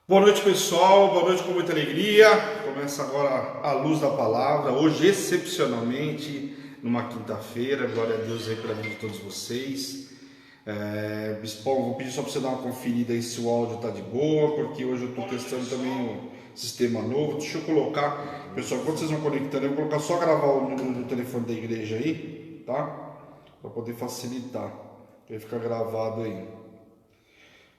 Boa noite, pessoal. Boa noite com muita alegria. Começa agora a luz da palavra. Hoje, excepcionalmente, numa quinta-feira. Glória a Deus aí pela vida de todos vocês. Bispão, vou pedir só para você dar uma conferida aí se o áudio tá de boa, porque hoje eu estou testando também o sistema novo. Deixa eu colocar, pessoal, enquanto vocês vão conectando, eu vou colocar só gravar o número do telefone da igreja aí, tá? Para poder facilitar. Vai ficar gravado aí.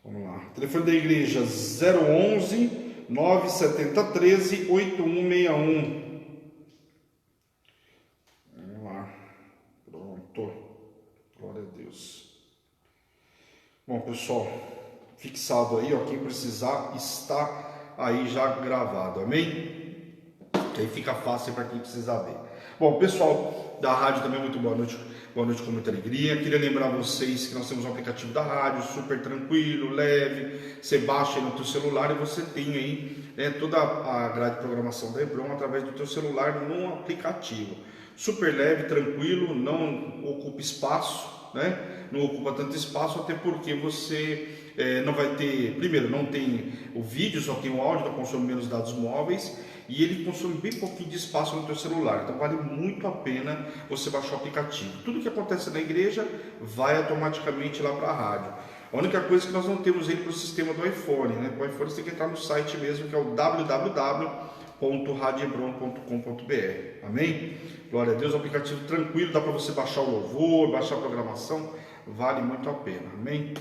Vamos lá. Telefone da igreja 011 970 13 8161. Vamos lá. Pronto. Glória a Deus. Bom, pessoal, fixado aí, ó, quem precisar está aí já gravado. Amém? Que aí fica fácil para quem precisar ver. Bom, pessoal da rádio também, muito boa noite com muita alegria. Queria lembrar vocês que nós temos um aplicativo da rádio, super tranquilo, leve. Você baixa aí no teu celular e você tem aí toda a grade de programação da Hebron através do teu celular no aplicativo. Super leve, tranquilo, não ocupa espaço, né? Não ocupa tanto espaço, até porque você não vai ter, primeiro, não tem o vídeo, só tem o áudio, então consome menos dados móveis. E ele consome bem pouquinho de espaço no teu celular, então vale muito a pena você baixar o aplicativo. Tudo que acontece na igreja vai automaticamente lá para a rádio. A única coisa é que nós não temos ele para o sistema do iPhone, né? Para o iPhone você tem que entrar no site mesmo, que é o www.radiobron.com.br. Amém? Glória a Deus, o aplicativo tranquilo, dá para você baixar o louvor, baixar a programação, vale muito a pena. Amém?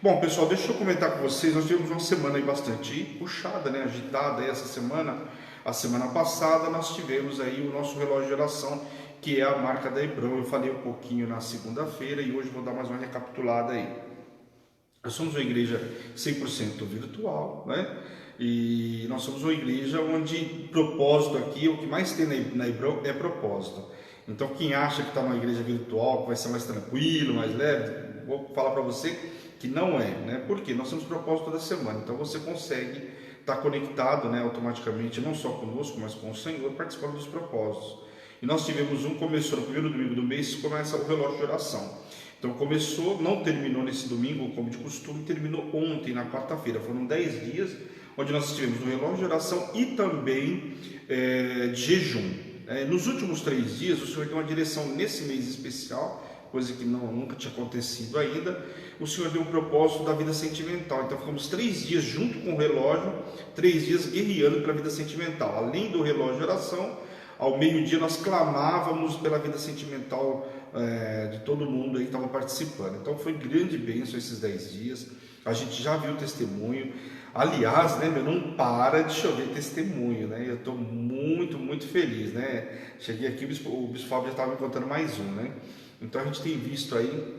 Bom, pessoal, deixa eu comentar com vocês. Nós tivemos uma semana aí bastante puxada, né? Agitada aí essa semana. A semana passada nós tivemos aí o nosso relógio de oração, que é a marca da Hebron. Eu falei um pouquinho na segunda-feira e hoje vou dar mais uma recapitulada aí. Nós somos uma igreja 100% virtual, né? E nós somos uma igreja onde propósito aqui, o que mais tem na Hebron é propósito. Então quem acha que está numa igreja virtual, que vai ser mais tranquilo, mais leve, vou falar para você que não é, né? Porque nós temos propósito toda semana, então você consegue estar conectado, né, automaticamente, não só conosco, mas com o Senhor, participando dos propósitos. E nós tivemos começou no primeiro domingo do mês, começa o relógio de oração. Então começou, não terminou nesse domingo, como de costume, terminou ontem, na quarta-feira. Foram 10 dias, onde nós estivemos no relógio de oração e também de jejum. Nos últimos 3 dias, o Senhor deu uma direção nesse mês especial, coisa que nunca tinha acontecido ainda. O Senhor deu um propósito da vida sentimental. Então ficamos 3 dias junto com o relógio, 3 dias guerreando pela vida sentimental. Além do relógio de oração, ao meio-dia nós clamávamos pela vida sentimental de todo mundo aí que estava participando. Então foi grande bênção esses 10 dias. A gente já viu o testemunho. Aliás, né, não para de chover testemunho, né? Eu estou muito feliz, né? Cheguei aqui, o Bispo Fábio já estava me contando mais um, né? Então a gente tem visto aí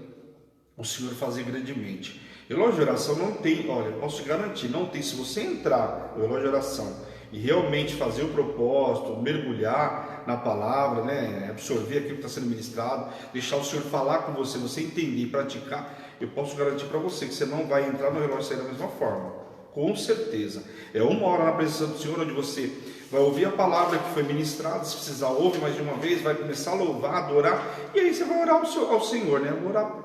o Senhor fazer grandemente. Relógio de oração não tem, olha, posso te garantir, não tem. Se você entrar no relógio de oração e realmente fazer o propósito, mergulhar na palavra, né, absorver aquilo que está sendo ministrado, deixar o Senhor falar com você, você entender e praticar, eu posso garantir para você que você não vai entrar no relógio e sair da mesma forma. Com certeza. É uma hora na presença do Senhor, onde você vai ouvir a palavra que foi ministrada, se precisar ouvir mais de uma vez, vai começar a louvar, adorar, e aí você vai orar ao Senhor, né? Orar ao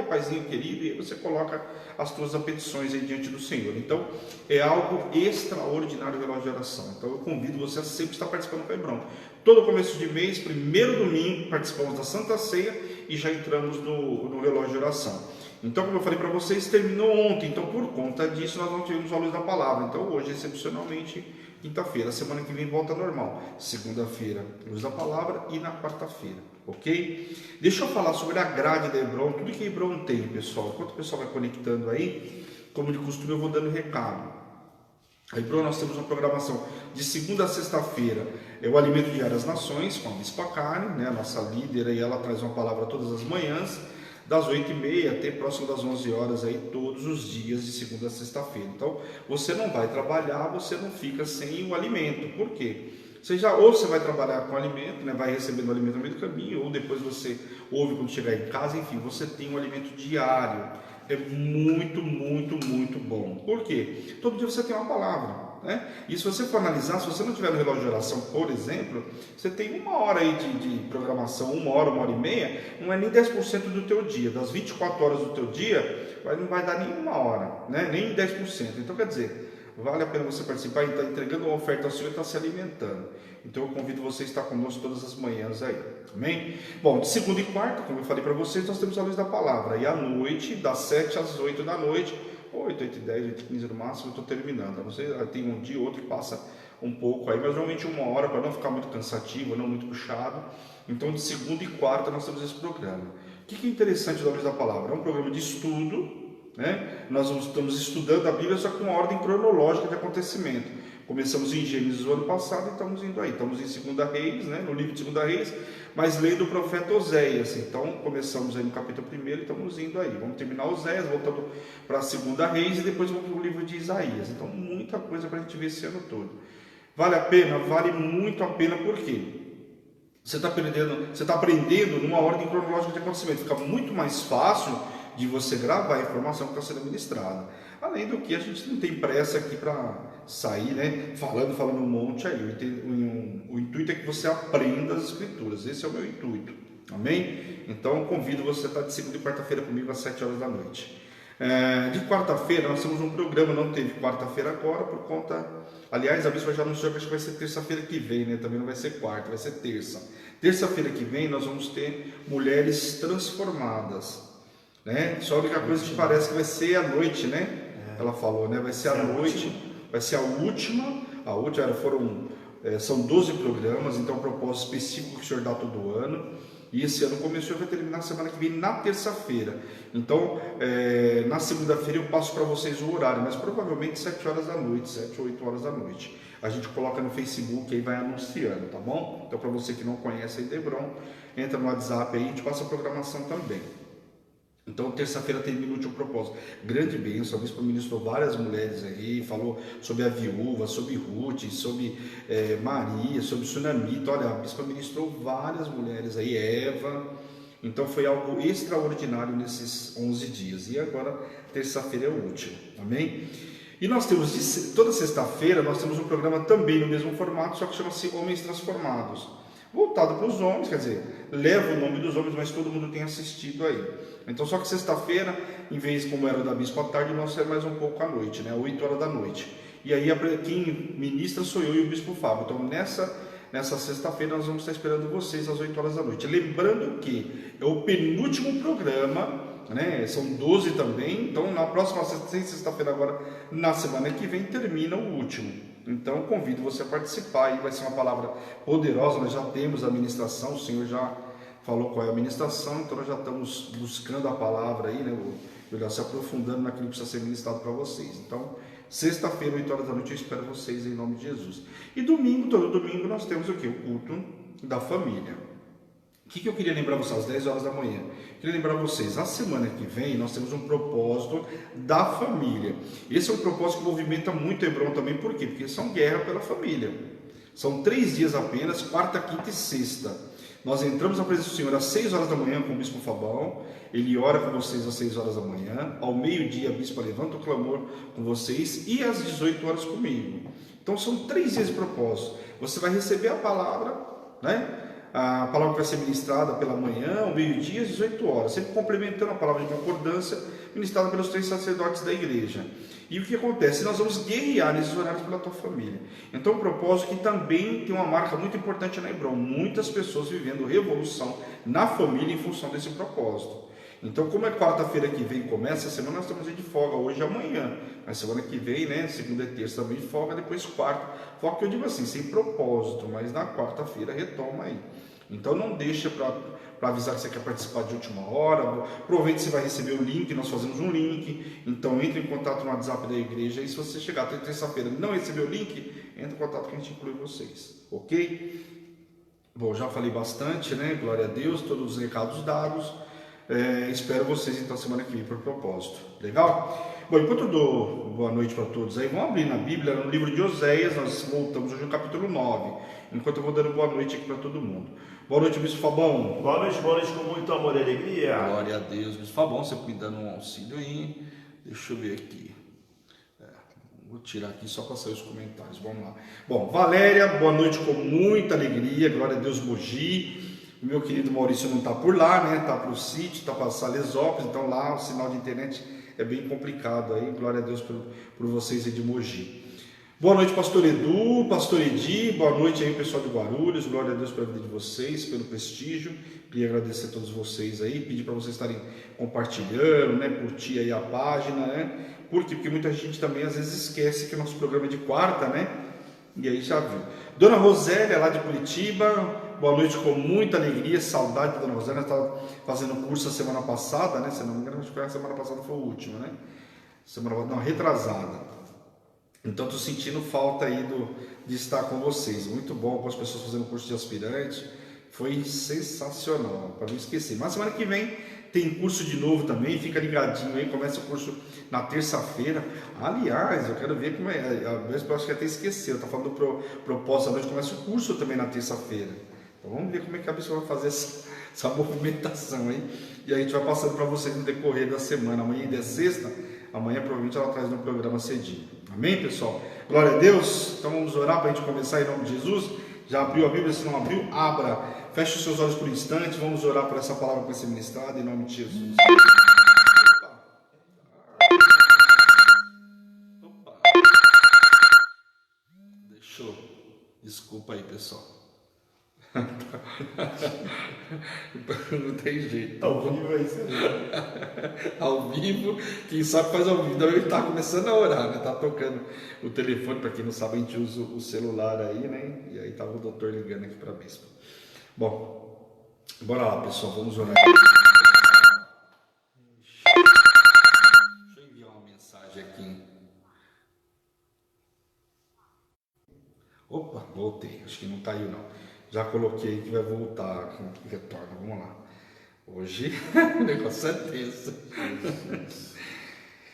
Paizinho querido, e aí você coloca as tuas petições aí diante do Senhor. Então, é algo extraordinário o relógio de oração. Então, eu convido você a sempre estar participando do Hebron. Todo começo de mês, primeiro domingo, participamos da Santa Ceia e já entramos no relógio de oração. Então, como eu falei para vocês, terminou ontem. Então, por conta disso, nós não tivemos a luz da palavra. Então, hoje, excepcionalmente, quinta-feira. A semana que vem volta normal. Segunda-feira, luz da palavra e na quarta-feira. Ok? Deixa eu falar sobre a grade da Hebron. Tudo que a Hebron tem, pessoal. Enquanto o pessoal vai conectando aí, como de costume, eu vou dando recado. A Hebron, nós temos uma programação de segunda a sexta-feira. É o Alimento Diário às Nações, com a Bispa Karen, né? A nossa líder, aí ela traz uma palavra todas as manhãs, das 8h30 até próximo das 11 horas aí, todos os dias de segunda a sexta-feira. Então, você não vai trabalhar, você não fica sem o alimento. Por quê? Ou você vai trabalhar com alimento, né, vai recebendo o alimento no meio do caminho, ou depois você ouve quando chegar em casa, enfim, você tem um alimento diário. É muito bom. Por quê? Todo dia você tem uma palavra. Né? E se você for analisar, se você não tiver no relógio de oração, por exemplo, você tem uma hora aí de programação, uma hora e meia, não é nem 10% do teu dia. Das 24 horas do teu dia, não vai dar nem uma hora, né? Nem 10%. Então, quer dizer, vale a pena você participar e está entregando uma oferta ao Senhor e está se alimentando. Então eu convido você a estar conosco todas as manhãs aí, amém? Bom, de segunda e quarta, como eu falei para vocês, nós temos a luz da palavra, e à noite, das 7 às 8 da noite, 8h10, 8h15 no máximo, eu estou terminando. Não sei, tem um dia, outro passa um pouco aí, mas normalmente 1 hora, para não ficar muito cansativo, não muito puxado. Então de segunda e quarta nós temos esse programa. O que é interessante da luz da palavra? É um programa de estudo, né? Nós estamos estudando a Bíblia, só com uma ordem cronológica de acontecimento. Começamos em Gênesis no ano passado e estamos indo aí. Estamos em 2 Reis, né? No livro de 2 Reis, mas lendo o profeta Oséias. Então começamos aí no capítulo 1 e estamos indo aí. Vamos terminar Oséias, voltando para 2 Reis e depois vamos para o livro de Isaías. Então muita coisa para a gente ver esse ano todo. Vale a pena? Vale muito a pena, por quê? Você está aprendendo numa ordem cronológica de acontecimento. Fica muito mais fácil de você gravar a informação que está sendo ministrada. Além do que a gente não tem pressa aqui para sair, né, falando um monte aí. O intuito é que você aprenda as escrituras. Esse é o meu intuito. Amém? Então eu convido você a estar de segunda e quarta-feira comigo às 7 horas da noite. De quarta-feira nós temos um programa, não teve quarta-feira agora por conta... Aliás, a bispa já anunciou que acho que vai ser terça-feira que vem, né? Também não vai ser quarta, vai ser terça. Terça-feira que vem nós vamos ter mulheres transformadas, né? Só a única coisa que parece que vai ser à noite, né? Ela falou, né? Vai ser à noite, vai ser a última. São 12 programas, então um propósito específico que o Senhor dá todo ano. E esse ano começou e vai terminar semana que vem na terça-feira. Então, na segunda-feira eu passo para vocês o horário, mas provavelmente 7 horas da noite, 7 ou 8 horas da noite. A gente coloca no Facebook e aí vai anunciando, tá bom? Então, para você que não conhece aí Debron, entra no WhatsApp aí e a gente passa a programação também. Então, terça-feira termina o último propósito. Grande bênção, a bispa ministrou várias mulheres aí, falou sobre a viúva, sobre Ruth, sobre Maria, sobre Sunamita. Olha, a bispa ministrou várias mulheres aí, Eva. Então, foi algo extraordinário nesses 11 dias. E agora, terça-feira é o último, amém? E nós temos, toda sexta-feira, nós temos um programa também no mesmo formato, só que chama-se Homens Transformados. Voltado para os homens, quer dizer, leva o nome dos homens, mas todo mundo tem assistido aí. Então, só que sexta-feira, em vez como era da bispo à tarde, nós é mais um pouco à noite, né? 8 horas da noite. E aí, quem ministra sou eu e o bispo Fábio. Então, nessa sexta-feira, nós vamos estar esperando vocês às 8 horas da noite. Lembrando que é o penúltimo programa, né? São 12 também. Então, na próxima sexta-feira, agora, na semana que vem, termina o último. Então, convido você a participar, e vai ser uma palavra poderosa. Nós já temos a ministração, o Senhor já falou qual é a ministração, então nós já estamos buscando a palavra aí, né? Se aprofundando naquilo que precisa ser ministrado para vocês. Então, sexta-feira, 8 horas da noite, eu espero vocês em nome de Jesus. E domingo, todo domingo, nós temos o quê? O culto da família. O que eu queria lembrar vocês? Às 10 horas da manhã. Queria lembrar vocês, a semana que vem nós temos um propósito da família. Esse é um propósito que movimenta muito Hebron também, por quê? Porque são guerra pela família. São 3 dias apenas, quarta, quinta e sexta. Nós entramos na presença do Senhor às 6 horas da manhã com o bispo Fabão, ele ora com vocês às 6 horas da manhã, ao meio-dia a bispa levanta o clamor com vocês e às 18 horas comigo. Então são 3 dias de propósito. Você vai receber a palavra, né? A palavra vai ser ministrada pela manhã, ao meio-dia, às 18 horas, sempre complementando a palavra de concordância ministrada pelos 3 sacerdotes da igreja. E o que acontece? Nós vamos guerrear nesses horários pela tua família. Então, um propósito que também tem uma marca muito importante na Hebron. Muitas pessoas vivendo revolução na família em função desse propósito. Então, como é quarta-feira que vem, começa a semana, nós estamos aí de folga hoje e amanhã. Mas semana que vem, né, segunda e terça também de folga, depois quarta. Folga que eu digo assim, sem propósito, mas na quarta-feira retoma aí. Então, não deixa para avisar que você quer participar de última hora. Provavelmente você vai receber o link, nós fazemos um link. Então, entre em contato no WhatsApp da igreja. E se você chegar até terça-feira e não receber o link, entre em contato que a gente inclui vocês. Ok? Bom, já falei bastante, né? Glória a Deus, todos os recados dados. Espero vocês então semana que vem por propósito. Legal? Bom, enquanto eu dou boa noite para todos aí, vamos abrir na Bíblia, no livro de Oséias, nós voltamos hoje no capítulo 9. Enquanto eu vou dando boa noite aqui para todo mundo. Boa noite, Bispo Fabão. Boa noite com muito amor e alegria. Glória a Deus, Bispo Fabão, você me dando um auxílio aí. Deixa eu ver aqui. Vou tirar aqui só para sair os comentários, vamos lá. Bom, Valéria, boa noite com muita alegria, glória a Deus, Mogi. Meu querido Maurício não está por lá, né? Está para o sítio, está para Salesópolis, então lá o sinal de internet é bem complicado aí. Glória a Deus por vocês aí de Mogi. Boa noite, pastor Edu, pastor Edi, boa noite aí, pessoal de Guarulhos, glória a Deus pela vida de vocês, pelo prestígio. Queria agradecer a todos vocês aí, pedir para vocês estarem compartilhando, né, curtir aí a página, né? Por quê? Porque muita gente também às vezes esquece que o nosso programa é de quarta, né? E aí já viu. Dona Rosélia, lá de Curitiba, boa noite com muita alegria, saudade da Dona Rosélia, estava fazendo curso a semana passada, né? Se não me engano, acho que a semana passada foi o último, né? Não, retrasada. Então estou sentindo falta aí de estar com vocês. Muito bom, algumas pessoas fazendo curso de aspirante. Foi sensacional, para não esquecer. Mas semana que vem tem curso de novo também, fica ligadinho aí, começa o curso na terça-feira. Aliás, eu quero ver como é, eu acho que até esqueceu, tá falando do propósito da noite, começa o curso também na terça-feira. Então vamos ver como é que a pessoa vai fazer essa movimentação aí. E a gente vai passando para vocês no decorrer da semana. Amanhã ainda é sexta, amanhã provavelmente ela traz no programa cedinho. Amém, pessoal? Glória a Deus. Então vamos orar para a gente começar em nome de Jesus. Já abriu a Bíblia? Se não abriu, abra. Feche os seus olhos por um instante. Vamos orar por essa palavra que vai ser ministrada em nome de Jesus. Opa. Desculpa aí, pessoal. Não tem jeito. Ao vivo é isso aí. Ao vivo, quem sabe faz ao vivo. Ele está começando a orar, né? Tá tocando o telefone, para quem não sabe, a gente usa o celular aí, né? E aí estava o doutor ligando aqui para a bispa. Bom, bora lá, pessoal, vamos orar. Deixa eu enviar uma mensagem aqui. Opa, voltei. Acho que não caiu não. Já coloquei que vai voltar. Retorna, vamos lá. Hoje o negócio é tenso.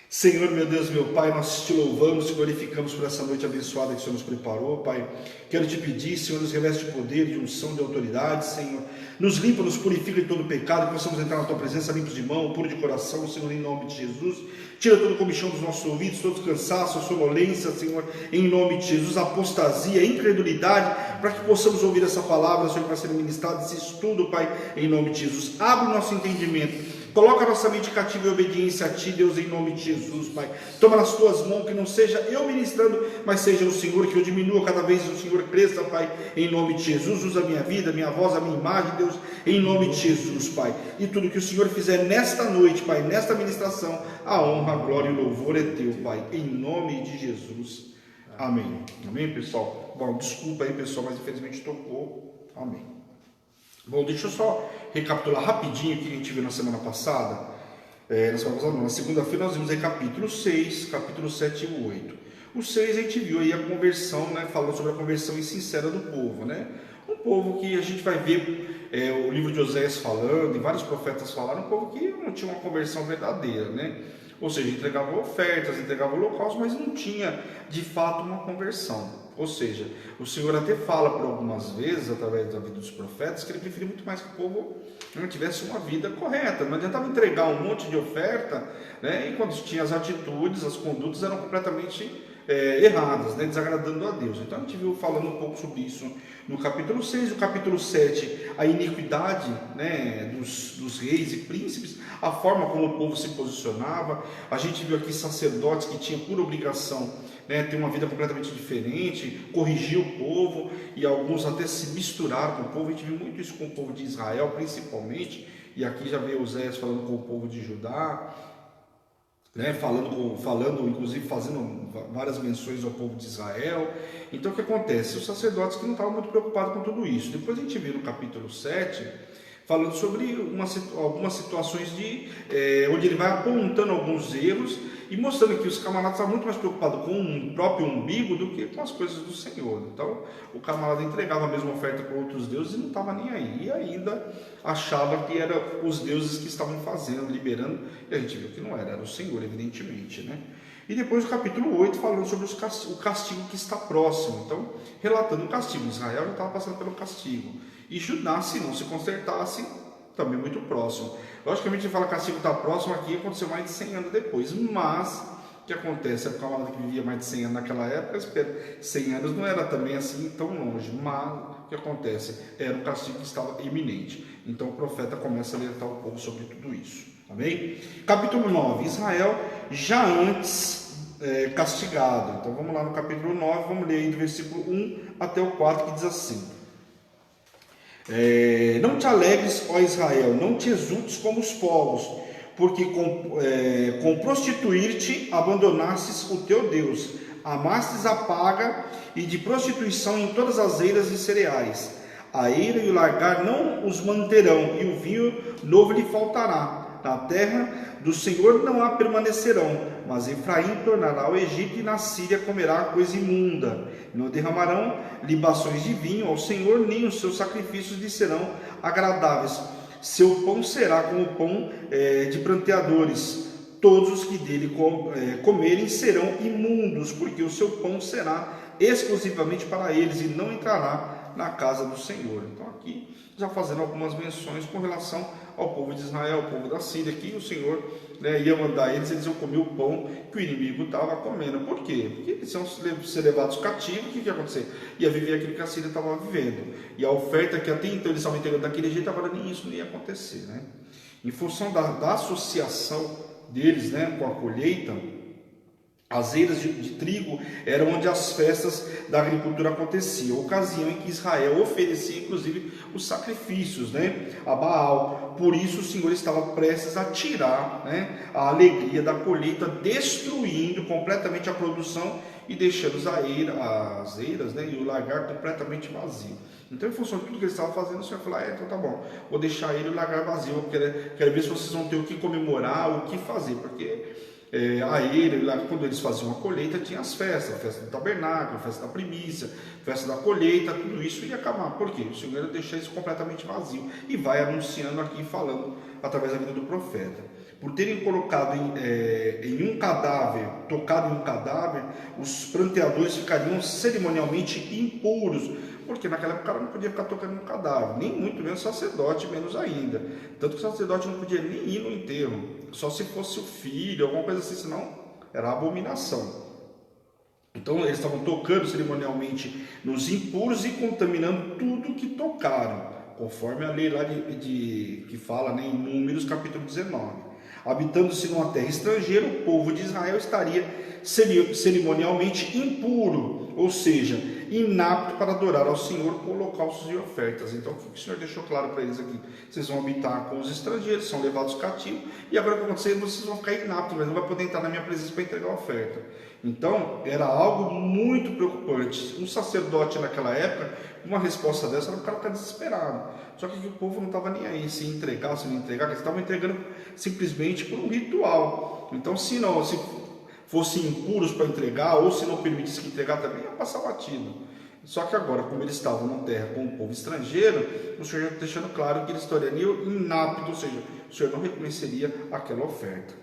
Senhor, meu Deus, meu Pai, nós te louvamos e glorificamos por essa noite abençoada que o Senhor nos preparou, Pai. Quero te pedir, Senhor, nos reveste de poder, de unção, de autoridade, Senhor. Nos limpa, nos purifica de todo pecado, que possamos entrar na Tua presença limpos de mão, puro de coração, Senhor, em nome de Jesus. Tira todo o comichão dos nossos ouvidos, todo o cansaço, sonolência, Senhor, em nome de Jesus, apostasia, incredulidade, para que possamos ouvir essa palavra, Senhor, para ser ministrado, esse estudo, Pai, em nome de Jesus. Abre o nosso entendimento. Coloca a nossa mente cativa em obediência a Ti, Deus, em nome de Jesus, Pai. Toma nas Tuas mãos, que não seja eu ministrando, mas seja o Senhor, que eu diminua cada vez, o Senhor cresça, Pai, em nome de Jesus. Usa a minha vida, a minha voz, a minha imagem, Deus, em nome de Jesus, Pai. E tudo que o Senhor fizer nesta noite, Pai, nesta ministração, a honra, a glória e o louvor é Teu, Pai, em nome de Jesus. Amém. Amém, pessoal? Bom, desculpa aí, pessoal, mas infelizmente tocou. Amém. Bom, deixa eu só recapitular rapidinho o que a gente viu na semana passada. Na segunda-feira nós vimos aí capítulo 6, capítulo 7 e 8. O 6 a gente viu aí a conversão, né, falando sobre a conversão insincera do povo, né? Um povo que a gente vai ver o livro de Oséias falando, e vários profetas falaram, um povo que não tinha uma conversão verdadeira, né? Ou seja, entregava ofertas, entregava holocaustos, mas não tinha de fato uma conversão. Ou seja, o Senhor até fala por algumas vezes, através da vida dos profetas, que Ele preferia muito mais que o povo não tivesse uma vida correta. Não adiantava entregar um monte de oferta, né? E quando tinha as atitudes, as condutas eram completamente erradas, né? Desagradando a Deus. Então a gente viu falando um pouco sobre isso no capítulo 6, no capítulo 7, a iniquidade, né, dos reis e príncipes, a forma como o povo se posicionava. A gente viu aqui sacerdotes que tinham por obrigação, né, ter uma vida completamente diferente, corrigir o povo, e alguns até se misturaram com o povo. A gente viu muito isso com o povo de Israel, principalmente, e aqui já veio Oséias falando com o povo de Judá, né, falando, inclusive fazendo várias menções ao povo de Israel. Então o que acontece? Os sacerdotes que não estavam muito preocupados com tudo isso. Depois a gente viu no capítulo 7, falando sobre algumas situações onde ele vai apontando alguns erros e mostrando que os camaradas estavam muito mais preocupados com o próprio umbigo do que com as coisas do Senhor. Então o camarada entregava a mesma oferta para outros deuses e não estava nem aí, e ainda achava que eram os deuses que estavam fazendo, liberando, e a gente viu que não era o Senhor, evidentemente, né? E depois o capítulo 8 falando sobre o castigo que está próximo. Então, relatando o castigo. Israel já estava passando pelo castigo. E Judá, se não se consertasse, também muito próximo. Logicamente, a gente fala que o castigo está próximo aqui, aconteceu mais de 100 anos depois. Mas, o que acontece? É o camarada que vivia mais de 100 anos naquela época, 100 anos não era também assim tão longe. Mas, o que acontece? Era um castigo que estava iminente. Então, o profeta começa a alertar o povo sobre tudo isso. Amém? Capítulo 9. Israel, já antes castigado. Então vamos lá no capítulo 9, vamos ler aí do versículo 1 até o 4, que diz assim: não te alegres, ó Israel, não te exultes como os povos, porque com prostituir-te abandonastes o teu Deus, amastes a paga, e de prostituição em todas as eiras e cereais. A eira e o largar não os manterão, e o vinho novo lhe faltará. Na terra do Senhor não há permanecerão, mas Efraim tornará ao Egito, e na Síria comerá coisa imunda. Não derramarão libações de vinho ao Senhor, nem os seus sacrifícios lhe serão agradáveis. Seu pão será como o pão de pranteadores. Todos os que dele comerem serão imundos, porque o seu pão será exclusivamente para eles, e não entrará na casa do Senhor. Então aqui já fazendo algumas menções com relação ao povo de Israel, ao povo da Síria, que o Senhor ia mandar eles iam comer o pão que o inimigo estava comendo. Por quê? Porque eles iam ser levados cativos. O que ia acontecer? Ia viver aquilo que a Síria estava vivendo. E a oferta que até então eles estavam entregando daquele jeito, agora nem isso não ia acontecer, né? Em função da associação deles, né, com a colheita, as eiras de trigo eram onde as festas da agricultura aconteciam, ocasião em que Israel oferecia inclusive os sacrifícios, né, a Baal. Por isso o Senhor estava prestes a tirar, né, a alegria da colheita, destruindo completamente a produção e deixando as eiras, né, e o lagar completamente vazio. Então, em função de tudo que eles estavam fazendo, o Senhor falou: então tá bom, vou deixar ele e o lagar vazio, eu quero ver se vocês vão ter o que comemorar, o que fazer, porque a eira, quando eles faziam a colheita, tinha as festas, a festa do tabernáculo, a festa da primícia, a festa da colheita, tudo isso ia acabar. Por quê? O Senhor ia deixar isso completamente vazio, e vai anunciando aqui, falando através da vida do profeta. Por terem colocado em um cadáver, tocado em um cadáver, os pranteadores ficariam cerimonialmente impuros, porque naquela época o cara não podia ficar tocando no cadáver, nem muito menos sacerdote, menos ainda. Tanto que o sacerdote não podia nem ir no enterro, só se fosse o filho, alguma coisa assim, senão era abominação. Então eles estavam tocando cerimonialmente nos impuros e contaminando tudo que tocaram, conforme a lei lá que fala, né, em Números capítulo 19. Habitando-se numa terra estrangeira, o povo de Israel estaria cerimonialmente impuro, ou seja, inapto para adorar ao Senhor com holocaustos e ofertas. Então, o Senhor deixou claro para eles aqui: vocês vão habitar com os estrangeiros, são levados cativos, e agora o que vai acontecer? Vocês vão ficar inaptos, mas não vai poder entrar na minha presença para entregar a oferta. Então, era algo muito preocupante. Um sacerdote naquela época, uma resposta dessa, era o cara ficar desesperado. Só que o povo não estava nem aí, se entregar ou se não entregar, eles estavam entregando simplesmente por um ritual. Então, se fossem impuros para entregar, ou se não permitisse que entregar também, ia passar batido. Só que agora, como eles estavam na terra com o povo estrangeiro, o Senhor já está deixando claro que eles estariam inaptos, ou seja, o Senhor não reconheceria aquela oferta.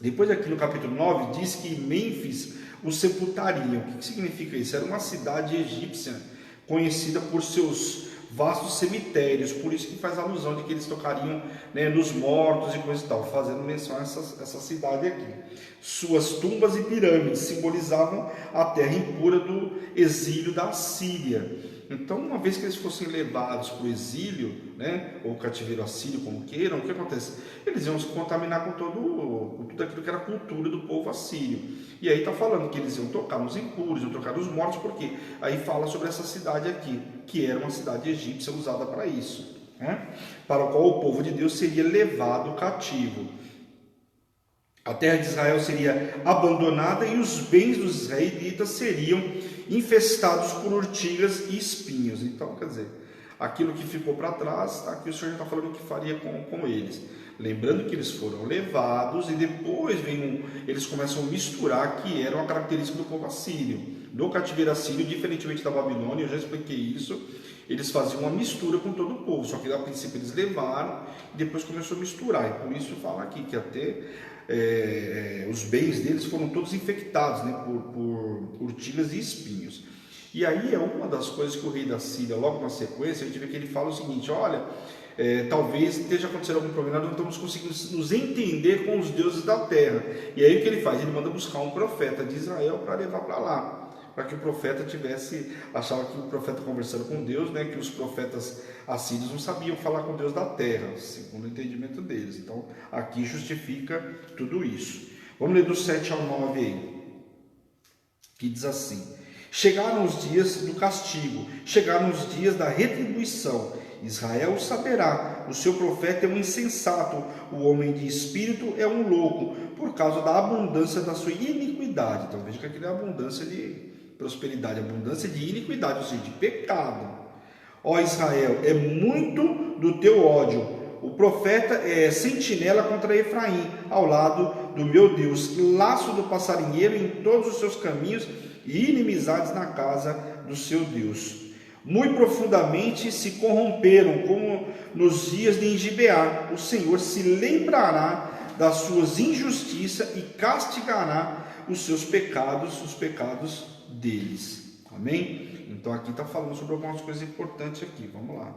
Depois aqui no capítulo 9, diz que Mênfis os sepultariam. O que significa isso? Era uma cidade egípcia, conhecida por seus vastos cemitérios, por isso que faz alusão de que eles tocariam, né, nos mortos e coisa e tal, fazendo menção a essa cidade aqui. Suas tumbas e pirâmides simbolizavam a terra impura do exílio da Síria. Então, uma vez que eles fossem levados para o exílio, né, ou cativeiro assírio, como queiram, o que acontece? Eles iam se contaminar com tudo aquilo que era a cultura do povo assírio. E aí está falando que eles iam tocar nos impuros, iam tocar nos mortos, porque aí fala sobre essa cidade aqui, que era uma cidade egípcia usada para isso, né, para o qual o povo de Deus seria levado cativo. A terra de Israel seria abandonada e os bens dos israelitas seriam infestados por urtigas e espinhos. Então, quer dizer, aquilo que ficou para trás, aqui o Senhor já está falando o que faria com eles. Lembrando que eles foram levados e depois eles começam a misturar, que era uma característica do povo assírio. No cativeiro assírio, diferentemente da Babilônia, eu já expliquei isso, eles faziam uma mistura com todo o povo, só que a princípio eles levaram e depois começou a misturar. E por isso fala aqui que até os bens deles foram todos infectados, né, por urtigas e espinhos. E aí é uma das coisas que o rei da Síria, logo na sequência, a gente vê que ele fala o seguinte: olha, talvez esteja acontecendo algum problema, nós não estamos conseguindo nos entender com os deuses da terra. E aí o que ele faz? Ele manda buscar um profeta de Israel para levar para lá, para que o profeta achava que o profeta conversando com Deus, né, que os profetas assírios não sabiam falar com Deus da terra, segundo o entendimento deles. Então aqui justifica tudo isso. Vamos ler do 7 ao 9 aí, que diz assim: chegaram os dias do castigo, chegaram os dias da retribuição. Israel saberá, o seu profeta é um insensato, o homem de espírito é um louco, por causa da abundância da sua iniquidade. Então veja que aqui é abundância de prosperidade, abundância de iniquidade, ou seja, de pecado. Ó Israel, é muito do teu ódio. O profeta é sentinela contra Efraim, ao lado do meu Deus, laço do passarinheiro em todos os seus caminhos e inimizades na casa do seu Deus. Muito profundamente se corromperam, como nos dias de Gibeá. O Senhor se lembrará das suas injustiças e castigará os seus pecados, os pecados deles. Amém? Então aqui está falando sobre algumas coisas importantes aqui. Vamos lá.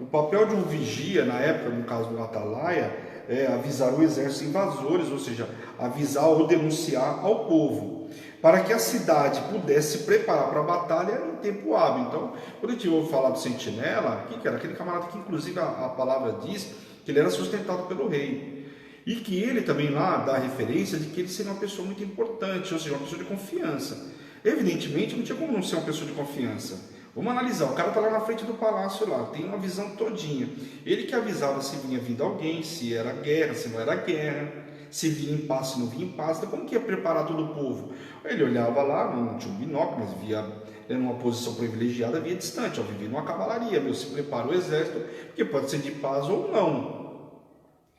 O papel de um vigia, na época, no caso do atalaia, é avisar o exército invasores, ou seja, avisar ou denunciar ao povo, para que a cidade pudesse se preparar para a batalha em tempo hábil. Então, quando a gente ouve falar do sentinela, quem que era? Aquele camarada que, inclusive, a palavra diz que ele era sustentado pelo rei. E que ele também lá dá a referência de que ele seria uma pessoa muito importante, ou seja, uma pessoa de confiança. Evidentemente, não tinha como não ser uma pessoa de confiança. Vamos analisar, o cara está lá na frente do palácio, lá, tem uma visão todinha. Ele que avisava se vinha vindo alguém, se era guerra, se não era guerra, se vinha em paz, se não vinha em paz. Então, como que ia preparar todo o povo? Ele olhava lá, não tinha um binóculo, mas via numa posição privilegiada, via distante, vivia numa cavalaria, se prepara o exército, porque pode ser de paz ou não.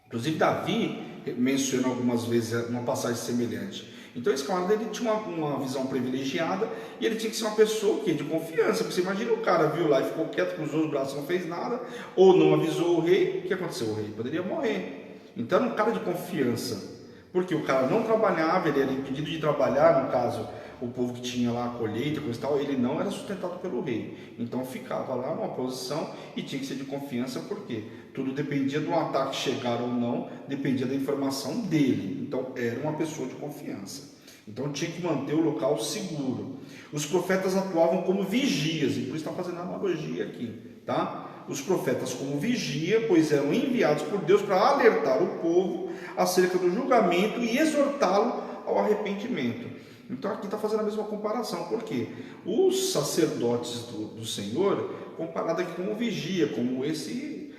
Inclusive, Davi menciona algumas vezes uma passagem semelhante. Então esse camarada ele tinha uma visão privilegiada e ele tinha que ser uma pessoa de confiança. Porque você imagina o cara viu lá e ficou quieto, cruzou os braços, não fez nada, ou não avisou o rei. O que aconteceu? O rei poderia morrer. Então era um cara de confiança, porque o cara não trabalhava, ele era impedido de trabalhar, no caso o povo que tinha lá a colheita, coisa e tal, ele não era sustentado pelo rei. Então ficava lá numa posição e tinha que ser de confiança, porque tudo dependia do ataque chegar ou não, dependia da informação dele. Então era uma pessoa de confiança. Então tinha que manter o local seguro. Os profetas atuavam como vigias, e por isso está fazendo analogia aqui, tá? Os profetas como vigia, pois eram enviados por Deus para alertar o povo acerca do julgamento e exortá-lo ao arrependimento. Então aqui está fazendo a mesma comparação, porque os sacerdotes do Senhor, comparado aqui com o vigia, como esse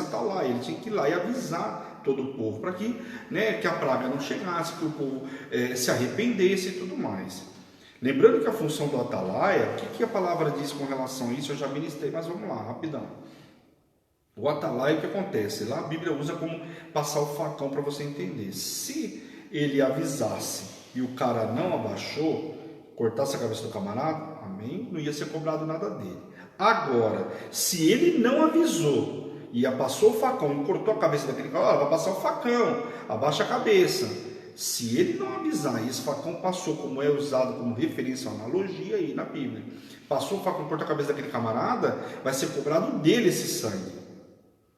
atalaia, ele tinha que ir lá e avisar todo o povo, para que, que a praga não chegasse, que o povo se arrependesse e tudo mais. Lembrando que a função do atalaia, o que a palavra diz com relação a isso, eu já ministrei, mas vamos lá, rapidão. O atalaia, o que acontece? Lá a Bíblia usa como passar o facão para você entender. Se ele avisasse e o cara não abaixou, cortasse a cabeça do camarada, amém, não ia ser cobrado nada dele. Agora, se ele não avisou e passou o facão e cortou a cabeça daquele cara, vai passar o facão, abaixa a cabeça. Se ele não avisar e esse facão passou, como é usado como referência, analogia aí na Bíblia, passou o facão e cortou a cabeça daquele camarada, vai ser cobrado dele esse sangue.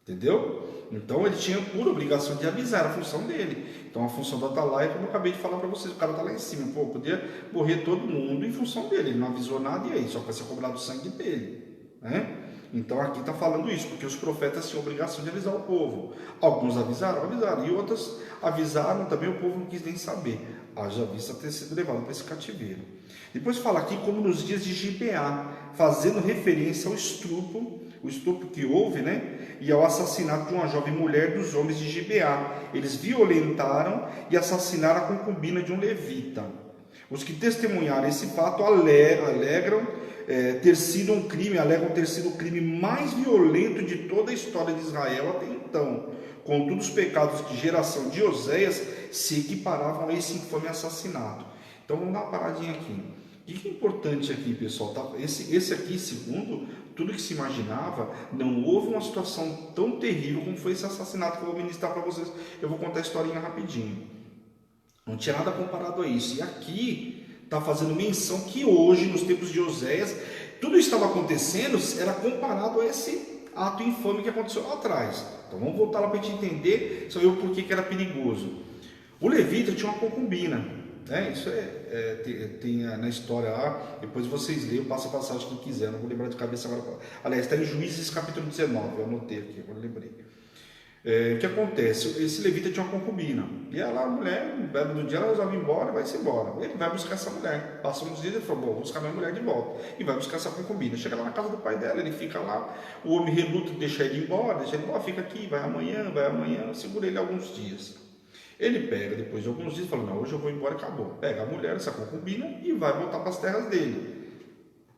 Entendeu? Então ele tinha por obrigação de avisar, era a função dele. Então a função do atalaia, como eu acabei de falar para vocês, o cara está lá em cima, podia morrer todo mundo em função dele, ele não avisou nada e aí, só vai ser cobrado o sangue dele, né? Então aqui está falando isso, porque os profetas tinham a obrigação de avisar o povo. Alguns avisaram, e outros avisaram também, o povo não quis nem saber. Haja vista ter sido levado para esse cativeiro. Depois fala aqui como nos dias de Gibeá, fazendo referência ao estupro, o estupro que houve, e ao assassinato de uma jovem mulher dos homens de Gibeá. Eles violentaram e assassinaram a concubina de um levita. Os que testemunharam esse fato alegam ter sido o crime mais violento de toda a história de Israel até então. Contudo, os pecados de geração de Oséias se equiparavam a esse infame assassinato. Então vamos dar uma paradinha aqui. O que é importante aqui, pessoal? Esse aqui, segundo tudo que se imaginava, não houve uma situação tão terrível como foi esse assassinato que eu vou ministrar para vocês. Eu vou contar a historinha rapidinho. Não tinha nada comparado a isso. E aqui está fazendo menção que hoje, nos tempos de Oséias, tudo isso estava acontecendo, era comparado a esse ato infame que aconteceu lá atrás. Então vamos voltar lá para a gente entender o porquê que era perigoso. O levita tinha uma concubina. Isso tem na história lá, depois vocês leiam, passa a passagem quem quiser, não vou lembrar de cabeça agora. Aliás, está em Juízes capítulo 19, eu anotei aqui, agora lembrei. O que acontece? Esse levita tinha uma concubina. E ela, a mulher, no belo do dia, ela resolve ir embora e vai-se embora. Ele vai buscar essa mulher. Passa uns dias e ele falou: bom, vou buscar minha mulher de volta. E vai buscar essa concubina. Chega lá na casa do pai dela, ele fica lá. O homem reluta, deixa ele embora, fica aqui, vai amanhã. Segura ele alguns dias. Ele pega, depois de alguns dias, fala: não, hoje eu vou embora e acabou. Pega a mulher, essa concubina, e vai voltar para as terras dele.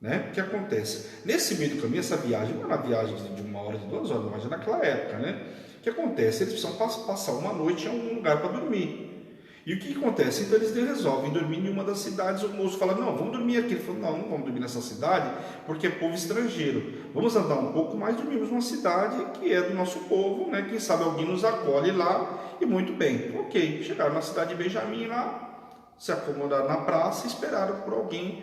Né? O que acontece? Nesse meio do caminho, essa viagem não é uma viagem de 1 hora, de 2 horas, mas é naquela época, né? O que acontece? Eles precisam passar uma noite em algum lugar para dormir. E o que acontece? Então eles resolvem dormir em uma das cidades. O moço fala: não, vamos dormir aqui. Ele falou: não vamos dormir nessa cidade porque é povo estrangeiro. Vamos andar um pouco mais, dormimos numa cidade que é do nosso povo, né? Quem sabe alguém nos acolhe lá. E muito bem, ok. Chegaram na cidade de Benjamim lá, se acomodaram na praça e esperaram por alguém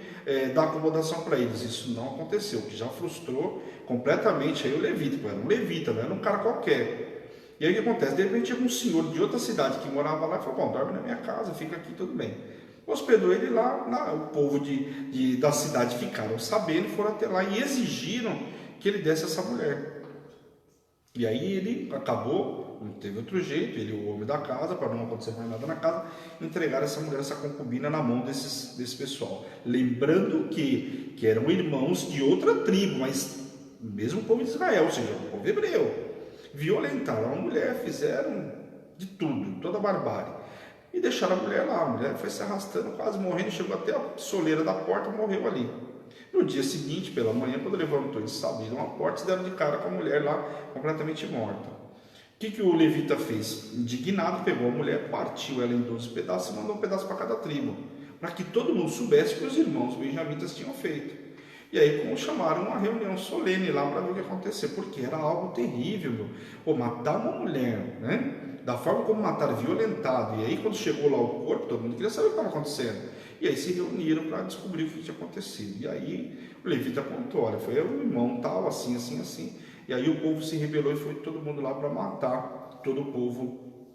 dar acomodação para eles. Isso não aconteceu, o que já frustrou completamente aí o levita, porque era um levita, não era um cara qualquer. E aí o que acontece? De repente chega um senhor de outra cidade que morava lá e falou: bom, dorme na minha casa, fica aqui, tudo bem. Hospedou ele lá, o povo da cidade ficaram sabendo, foram até lá e exigiram que ele desse essa mulher. E aí ele acabou, não teve outro jeito, ele, o homem da casa, para não acontecer mais nada na casa, entregaram essa mulher, essa concubina na mão desse pessoal. Lembrando que eram irmãos de outra tribo, mas mesmo o povo de Israel, ou seja, o povo hebreu. Violentaram a mulher, fizeram de tudo, toda a barbárie. E deixaram a mulher lá. A mulher foi se arrastando, quase morrendo, chegou até a soleira da porta e morreu ali. No dia seguinte, pela manhã, quando levantou, eles abriram a porta e deram de cara com a mulher lá, completamente morta. O que o levita fez? Indignado, pegou a mulher, partiu ela em 12 pedaços e mandou um pedaço para cada tribo, para que todo mundo soubesse que os irmãos benjamitas tinham feito. E aí chamaram uma reunião solene lá para ver o que ia acontecer, porque era algo terrível, meu. Pô, matar uma mulher, né? Da forma como mataram, violentado. E aí quando chegou lá o corpo, todo mundo queria saber o que estava acontecendo. E aí se reuniram para descobrir o que tinha acontecido. E aí o levita contou: olha, foi o irmão tal, assim. E aí o povo se rebelou e foi todo mundo lá para matar todo o povo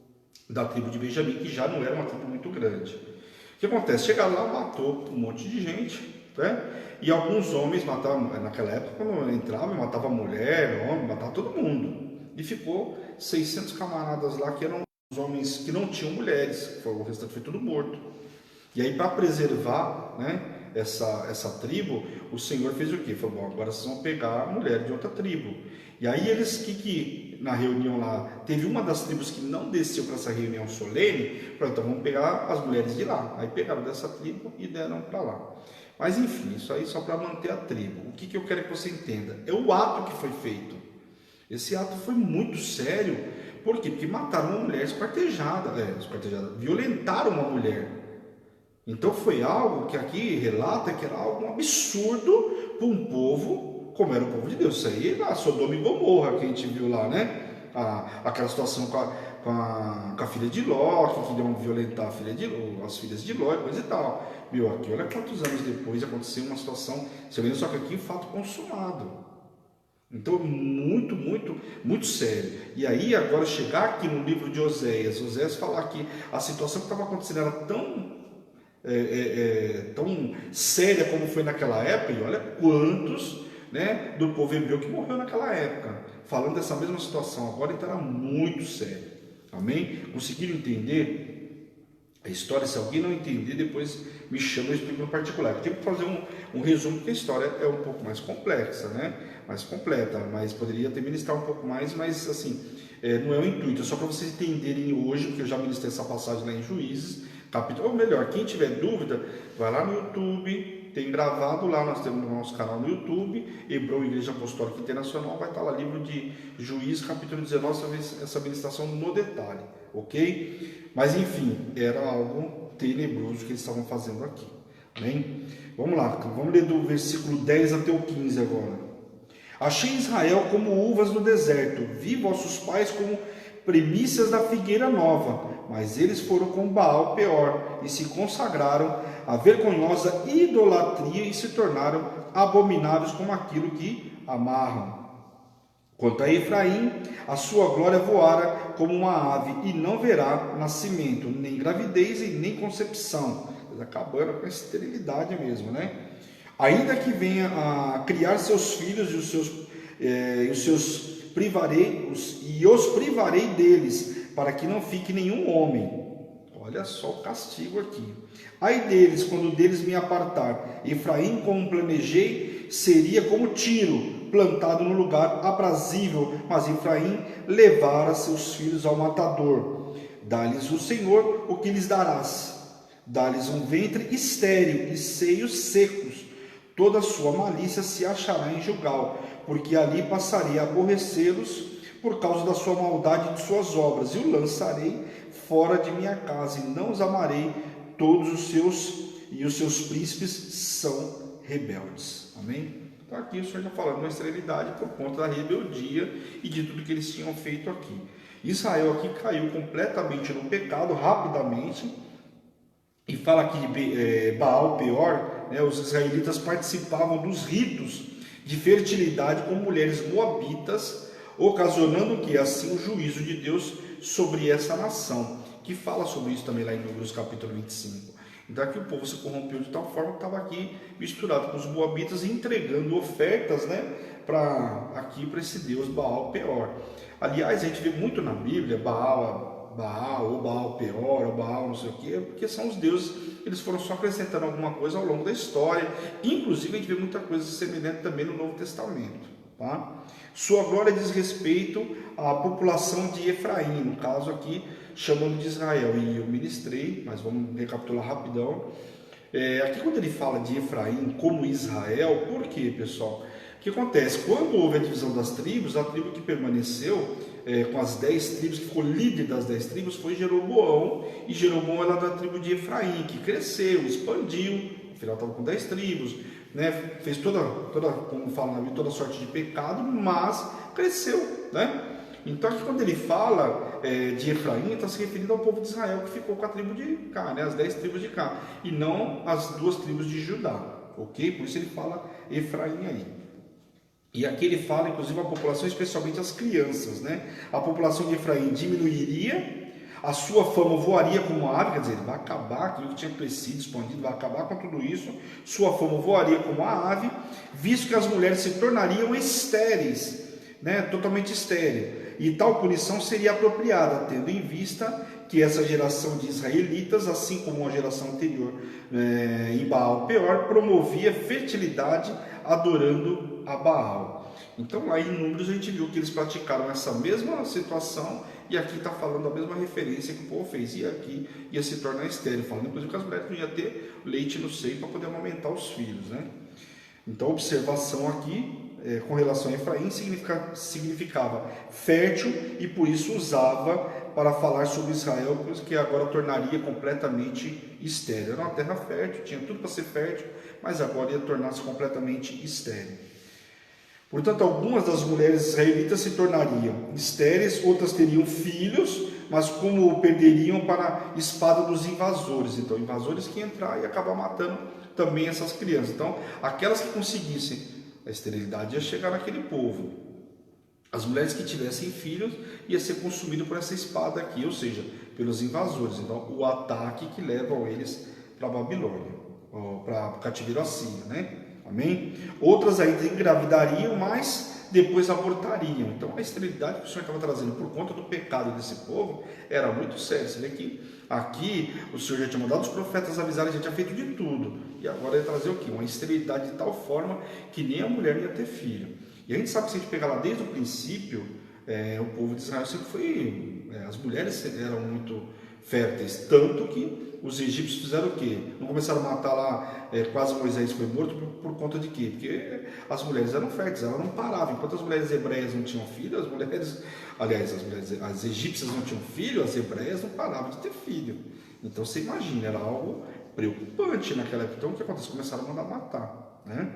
da tribo de Benjamim, que já não era uma tribo muito grande. O que acontece? Chegaram lá, matou um monte de gente, né? E alguns homens matavam, naquela época, quando entrava, matava mulher, homem, matava todo mundo. E ficou 600 camaradas lá, que eram os homens que não tinham mulheres, o restante foi tudo morto. E aí, para preservar, né, essa tribo, o Senhor fez o quê? Falou: bom, agora vocês vão pegar a mulher de outra tribo. E aí eles que na reunião lá, teve uma das tribos que não desceu para essa reunião solene, falou: então vamos pegar as mulheres de lá. Aí pegaram dessa tribo e deram para lá. Mas enfim, isso aí só para manter a tribo. O que eu quero que você entenda? É o ato que foi feito. Esse ato foi muito sério. Por quê? Porque mataram uma mulher esquartejada, violentaram uma mulher. Então foi algo que aqui relata que era algo absurdo para um povo, como era o povo de Deus. Isso aí lá, Sodoma e Gomorra, que a gente viu lá, né? Aquela situação com a filha de Ló, que queriam violentar as filhas de Ló e coisa e tal. Viu, aqui, olha quantos anos depois aconteceu uma situação, só que aqui fato consumado. Então, muito sério. E aí, agora chegar aqui no livro de Oséias falar que a situação que estava acontecendo era tão séria como foi naquela época, e olha quantos, né, do povo hebreu que morreu naquela época, falando dessa mesma situação agora, então era muito sério. Amém? Conseguiram entender a história? Se alguém não entender, depois me chama e eu explico no particular. Eu tenho que fazer um resumo, porque a história é um pouco mais complexa, né? Mais completa, mas poderia ter ministrado um pouco mais, mas assim, não é o intuito, é só para vocês entenderem hoje, porque eu já ministrei essa passagem lá em Juízes, capítulo, ou melhor, quem tiver dúvida, vai lá no YouTube, tem gravado lá, nós temos no nosso canal no YouTube, Hebreu Igreja Apostólica Internacional, vai estar lá, livro de Juízes, capítulo 19, essa ministração no detalhe, ok? Mas enfim, era algo tenebroso que eles estavam fazendo aqui, amém? Vamos lá, vamos ler do versículo 10 até o 15 agora. Achei Israel como uvas no deserto, vi vossos pais como primícias da figueira nova, mas eles foram com Baal Peor e se consagraram à vergonhosa idolatria e se tornaram abomináveis como aquilo que amarram. Quanto a Efraim, a sua glória voara como uma ave e não verá nascimento, nem gravidez e nem concepção. Acabando com a esterilidade mesmo, né? Ainda que venha a criar seus filhos e os seus os privarei deles, para que não fique nenhum homem. Olha só o castigo aqui. Ai deles, quando deles me apartar. Efraim, como planejei, seria como Tiro, plantado no lugar aprazível, mas Efraim levara seus filhos ao matador. Dá-lhes o Senhor o que lhes darás. Dá-lhes um ventre estéril e seios secos. Toda a sua malícia se achará em Gilgal, porque ali passarei a aborrecê-los por causa da sua maldade e de suas obras, e o lançarei fora de minha casa, e não os amarei. Todos os seus príncipes são rebeldes. Amém? Então aqui o Senhor está falando uma esterilidade por conta da rebeldia e de tudo que eles tinham feito aqui. Israel aqui caiu completamente no pecado, rapidamente, e fala aqui de Baal Peor, né, os israelitas participavam dos ritos de fertilidade com mulheres moabitas, ocasionando que assim o juízo de Deus sobre essa nação, que fala sobre isso também lá em Números capítulo 25. Então aqui o povo se corrompeu de tal forma que estava aqui misturado com os moabitas, entregando ofertas, né, para esse Deus Baal Peor. Aliás, a gente vê muito na Bíblia Baal ou Baal Peor, ou Baal não sei o que, porque são os deuses, eles foram só acrescentando alguma coisa ao longo da história. Inclusive a gente vê muita coisa semelhante também no Novo Testamento. Tá? Sua glória diz respeito à população de Efraim, no caso aqui chamando de Israel, e eu ministrei, mas vamos recapitular rapidão. Aqui quando ele fala de Efraim como Israel, por quê, pessoal? O que acontece? Quando houve a divisão das tribos, a tribo que permaneceu com as 10 tribos, que ficou líder das 10 tribos, foi Jeroboão, e Jeroboão era da tribo de Efraim, que cresceu, expandiu, afinal estava com 10 tribos, né? Fez toda, como fala na Bíblia, toda sorte de pecado, mas cresceu, né? Então aqui quando ele fala de Efraim, está se referindo ao povo de Israel, que ficou com a tribo de cá, né? As 10 tribos de cá, e não as 2 tribos de Judá, ok? Por isso ele fala Efraim aí. E aqui ele fala, inclusive, a população, especialmente as crianças, né? A população de Efraim diminuiria, a sua fama voaria como ave, quer dizer, ele vai acabar, aquilo que tinha crescido, expandido, vai acabar com tudo isso, sua fama voaria como a ave, visto que as mulheres se tornariam estéreis, né? Totalmente estéril, e tal punição seria apropriada, tendo em vista que essa geração de israelitas, assim como a geração anterior em Baal Peor, promovia fertilidade adorando a Baal. Então lá em Números a gente viu que eles praticaram essa mesma situação, e aqui está falando a mesma referência que o povo fez, e aqui ia se tornar estéril, falando inclusive que as mulheres não iam ter leite no seio para poder amamentar os filhos, né? Então a observação aqui com relação a Efraim significava fértil, e por isso usava para falar sobre Israel, que agora tornaria completamente estéril. Era uma terra fértil, tinha tudo para ser fértil, mas agora ia tornar-se completamente estéril. Portanto, algumas das mulheres israelitas se tornariam estéreis, outras teriam filhos, mas como perderiam para a espada dos invasores. Então, invasores que iam entrar e acabar matando também essas crianças. Então, aquelas que conseguissem a esterilidade ia chegar naquele povo. As mulheres que tivessem filhos ia ser consumido por essa espada aqui, ou seja, pelos invasores. Então, o ataque que levam eles para a Babilônia, para o cativeiro assírio, né? Amém? Outras ainda engravidariam, mas depois abortariam. Então, a esterilidade que o Senhor estava trazendo por conta do pecado desse povo era muito séria. Você vê que aqui o Senhor já tinha mandado os profetas avisarem, já tinha feito de tudo. E agora ia trazer o quê? Uma esterilidade de tal forma que nem a mulher ia ter filho. E a gente sabe que se a gente pegar lá desde o princípio, o povo de Israel sempre foi... as mulheres eram muito férteis, tanto que os egípcios fizeram o quê? Não começaram a matar lá, quase Moisés foi morto por conta de quê? Porque as mulheres eram férteis, elas não paravam. Enquanto as mulheres hebreias não tinham filho, as egípcias não tinham filho, as hebreias não paravam de ter filho. Então você imagina, era algo preocupante naquela época. Então o que acontece? Começaram a mandar matar, né?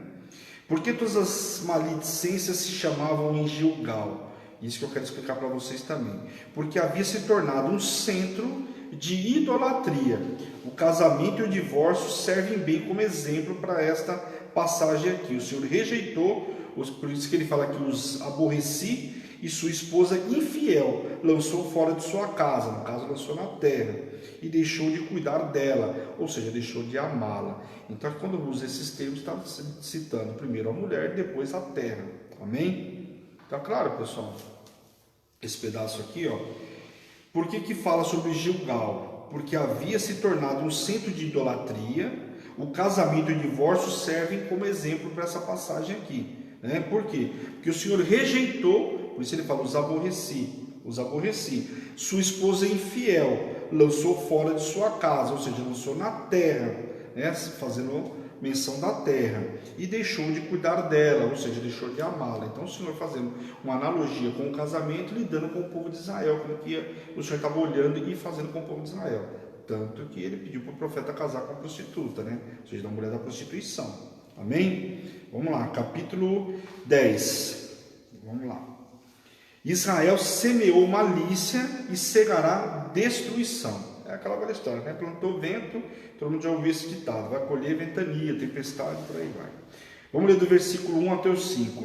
Por que todas as maledicências se chamavam em Gilgal? Isso que eu quero explicar para vocês também. Porque havia se tornado um centro de idolatria. O casamento e o divórcio servem bem como exemplo para esta passagem aqui. O Senhor rejeitou, por isso que ele fala que os aborreci, e sua esposa infiel lançou fora de sua casa, no caso lançou na terra, e deixou de cuidar dela, ou seja, deixou de amá-la. Então quando usa esses termos, está citando primeiro a mulher, depois a terra. Amém? Tá claro, pessoal? esse pedaço aqui, ó. Por que fala sobre Gilgal? Porque havia se tornado um centro de idolatria. O casamento e o divórcio servem como exemplo para essa passagem aqui, né? Por quê? Porque o Senhor rejeitou, por isso ele fala, os aborreci. Sua esposa infiel, lançou fora de sua casa, ou seja, lançou na terra, né? Fazendo menção da terra, e deixou de cuidar dela, ou seja, deixou de amá-la. Então o Senhor fazendo uma analogia com o casamento, lidando com o povo de Israel, como que o Senhor estava olhando e fazendo com o povo de Israel. Tanto que ele pediu para o profeta casar com a prostituta, né? Ou seja, da mulher da prostituição. Amém? Vamos lá, capítulo 10. Vamos lá. Israel semeou malícia e cegará destruição. É aquela velha história, né? Plantou vento, todo mundo já ouviu esse ditado. Vai colher ventania, tempestade, por aí vai. Vamos ler do versículo 1 até o 5.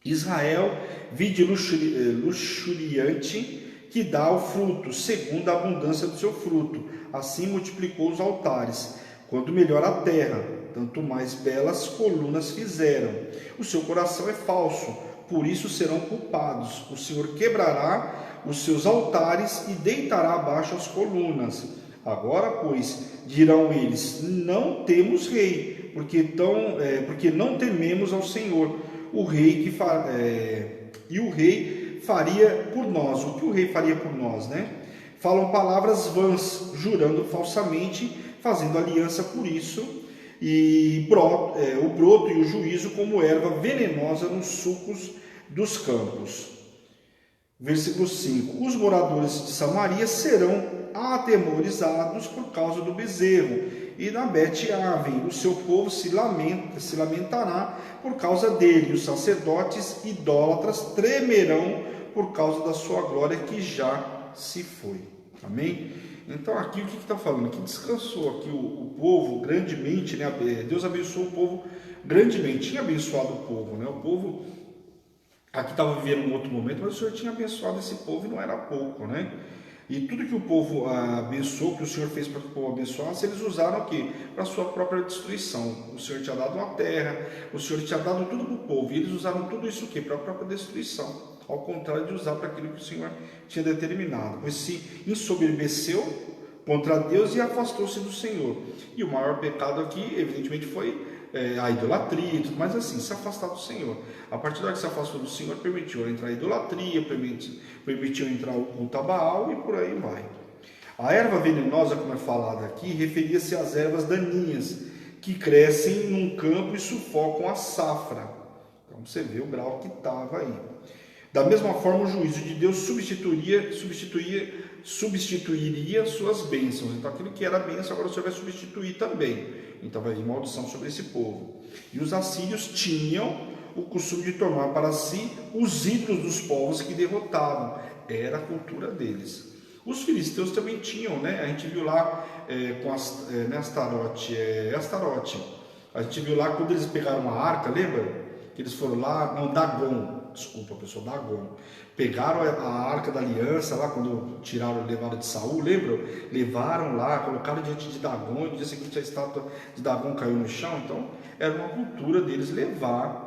Israel, vide luxuriante, que dá o fruto, segundo a abundância do seu fruto. Assim multiplicou os altares. Quando melhor a terra, tanto mais belas colunas fizeram. O seu coração é falso, por isso serão culpados. O Senhor quebrará os seus altares e deitará abaixo as colunas. Agora, pois, dirão eles, não temos rei, porque não tememos ao Senhor, o rei e o rei faria por nós. O que o rei faria por nós, né? Falam palavras vãs, jurando falsamente, fazendo aliança por isso, e o broto e o juízo como erva venenosa nos sulcos dos campos. Versículo 5. Os moradores de Samaria serão atemorizados por causa do bezerro, e na Bet-Aven o seu povo se lamentará por causa dele. Os sacerdotes idólatras tremerão por causa da sua glória que já se foi. Amém? Então aqui o que está falando? Que descansou aqui o povo grandemente, né? Deus abençoou o povo grandemente, tinha abençoado o povo, né? O povo aqui estava vivendo um outro momento, mas o Senhor tinha abençoado esse povo e não era pouco, né? E tudo que o povo abençoou, que o Senhor fez para que o povo abençoasse, eles usaram aqui para a sua própria destruição. O Senhor tinha dado uma terra, o Senhor tinha dado tudo para o povo, e eles usaram tudo isso aqui para a própria destruição, ao contrário de usar para aquilo que o Senhor tinha determinado. Pois se ensoberbeceu contra Deus e afastou-se do Senhor. E o maior pecado aqui, evidentemente, foi a idolatria e tudo mais assim, se afastar do Senhor. A partir da hora que se afastou do Senhor, permitiu entrar a idolatria, permitiu entrar o culto a Baal e por aí vai. A erva venenosa, como é falado aqui, referia-se às ervas daninhas, que crescem num campo e sufocam a safra. Então você vê o grau que estava aí. Da mesma forma, o juízo de Deus substituiria suas bênçãos. Então aquilo que era bênção, agora o Senhor vai substituir também. Então vai vir maldição sobre esse povo. E os assírios tinham o costume de tomar para si os ídolos dos povos que derrotavam. Era a cultura deles. Os filisteus também tinham, né? A gente viu lá com Astarote. A gente viu lá quando eles pegaram a arca, lembra? Que eles foram lá, não, Dagon. Desculpa, pessoal, Dagon. Pegaram a arca da aliança lá, quando levaram de Saul, lembram? Levaram lá, colocaram diante de Dagon, e no dia seguinte a estátua de Dagon caiu no chão. Então, era uma cultura deles levar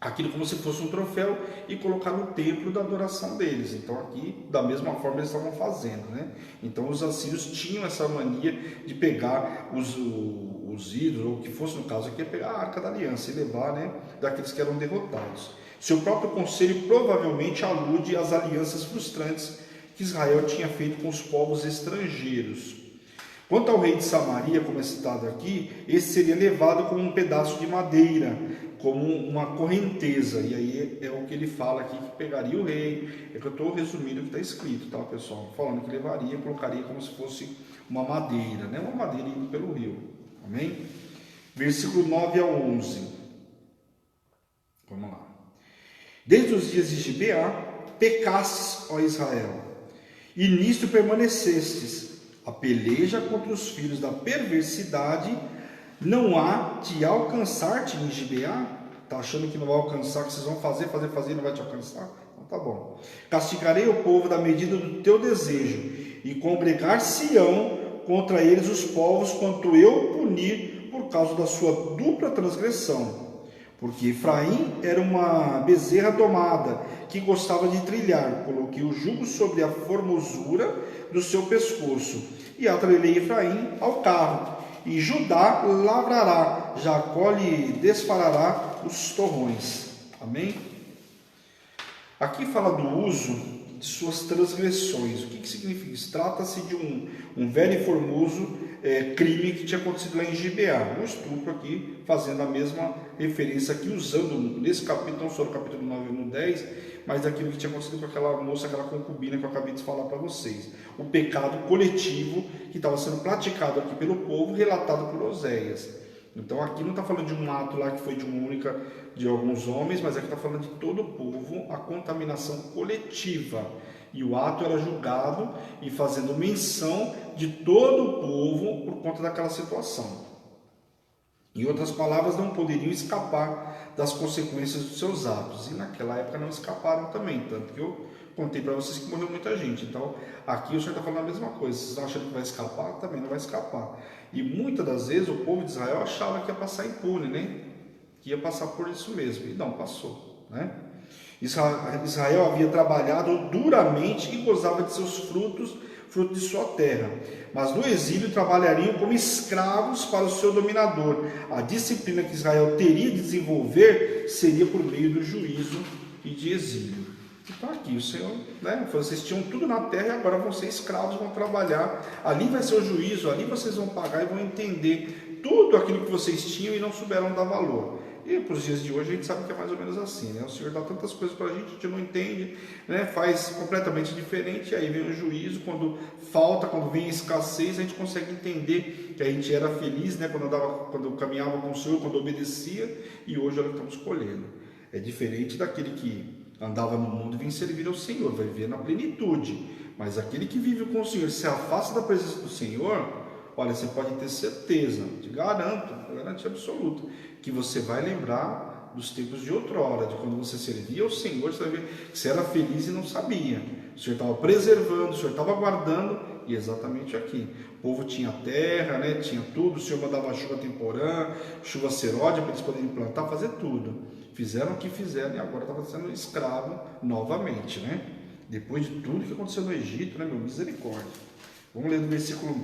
aquilo como se fosse um troféu e colocar no templo da adoração deles. Então, aqui, da mesma forma, eles estavam fazendo, né? Então, os assírios tinham essa mania de pegar os ídolos, ou o que fosse no caso aqui, pegar a arca da aliança e levar, né, daqueles que eram derrotados. Seu próprio conselho provavelmente alude às alianças frustrantes que Israel tinha feito com os povos estrangeiros. Quanto ao rei de Samaria, como é citado aqui, esse seria levado como um pedaço de madeira, como uma correnteza. E aí é o que ele fala aqui, que pegaria o rei. É que eu estou resumindo o que está escrito, tá, pessoal? Falando que levaria, colocaria como se fosse uma madeira, né? Uma madeira indo pelo rio. Amém? Versículo 9 a 11. Vamos lá. Desde os dias de Gibeá, pecastes, ó Israel, e nisto permanecestes. A peleja contra os filhos da perversidade não há de alcançar-te em Gibeá? Está achando que não vai alcançar, que vocês vão fazer e não vai te alcançar? Então tá bom. Castigarei o povo da medida do teu desejo, e congregar-se-ão contra eles os povos, quanto eu punir por causa da sua dupla transgressão. Porque Efraim era uma bezerra domada, que gostava de trilhar. Coloquei o jugo sobre a formosura do seu pescoço, e atrelei Efraim ao carro. E Judá lavrará, Jacó lhe desfarará os torrões. Amém? Aqui fala do uso de suas transgressões. O que significa isso? Trata-se de um velho e formoso crime que tinha acontecido lá em Gibeá. Um estupro aqui, fazendo a mesma referência aqui, usando nesse capítulo, não só no capítulo 9 e no 10, mas daquilo que tinha acontecido com aquela moça, aquela concubina que eu acabei de falar para vocês. O pecado coletivo que estava sendo praticado aqui pelo povo, relatado por Oséias. Então aqui não está falando de um ato lá que foi de alguns homens, mas aqui está falando de todo o povo, a contaminação coletiva. E o ato era julgado e fazendo menção de todo o povo por conta daquela situação. Em outras palavras, não poderiam escapar das consequências dos seus atos. E naquela época não escaparam também, tanto que eu contei para vocês que morreu muita gente. Então, aqui o Senhor está falando a mesma coisa. Vocês estão achando que vai escapar? Também não vai escapar. E muitas das vezes o povo de Israel achava que ia passar impune, né? Que ia passar por isso mesmo. E não passou, né? Israel havia trabalhado duramente e gozava de seus frutos de sua terra. Mas no exílio trabalhariam como escravos para o seu dominador. A disciplina que Israel teria de desenvolver seria por meio do juízo e de exílio. Então aqui o Senhor, né, vocês tinham tudo na terra e agora vão ser escravos, vão trabalhar. Ali vai ser o juízo, ali vocês vão pagar e vão entender tudo aquilo que vocês tinham e não souberam dar valor. E para os dias de hoje a gente sabe que é mais ou menos assim, né? O Senhor dá tantas coisas para a gente não entende, né? Faz completamente diferente, e aí vem o juízo, quando falta, quando vem a escassez, a gente consegue entender que a gente era feliz, né? Quando caminhava com o Senhor, quando obedecia, e hoje nós estamos colhendo. É diferente daquele que andava no mundo e vem servir ao Senhor, vai viver na plenitude. Mas aquele que vive com o Senhor, se afasta da presença do Senhor, olha, você pode ter certeza, te garanto, garantia absoluta, que você vai lembrar dos tempos de outrora, de quando você servia ao Senhor, você vai ver que você era feliz e não sabia. O Senhor estava preservando, o Senhor estava guardando, e exatamente aqui. O povo tinha terra, né, tinha tudo, o Senhor mandava chuva temporã, chuva seródia para eles poderem plantar, fazer tudo. Fizeram o que fizeram e agora estava sendo escravo novamente, né? Depois de tudo que aconteceu no Egito, né, meu, misericórdia. Vamos ler do versículo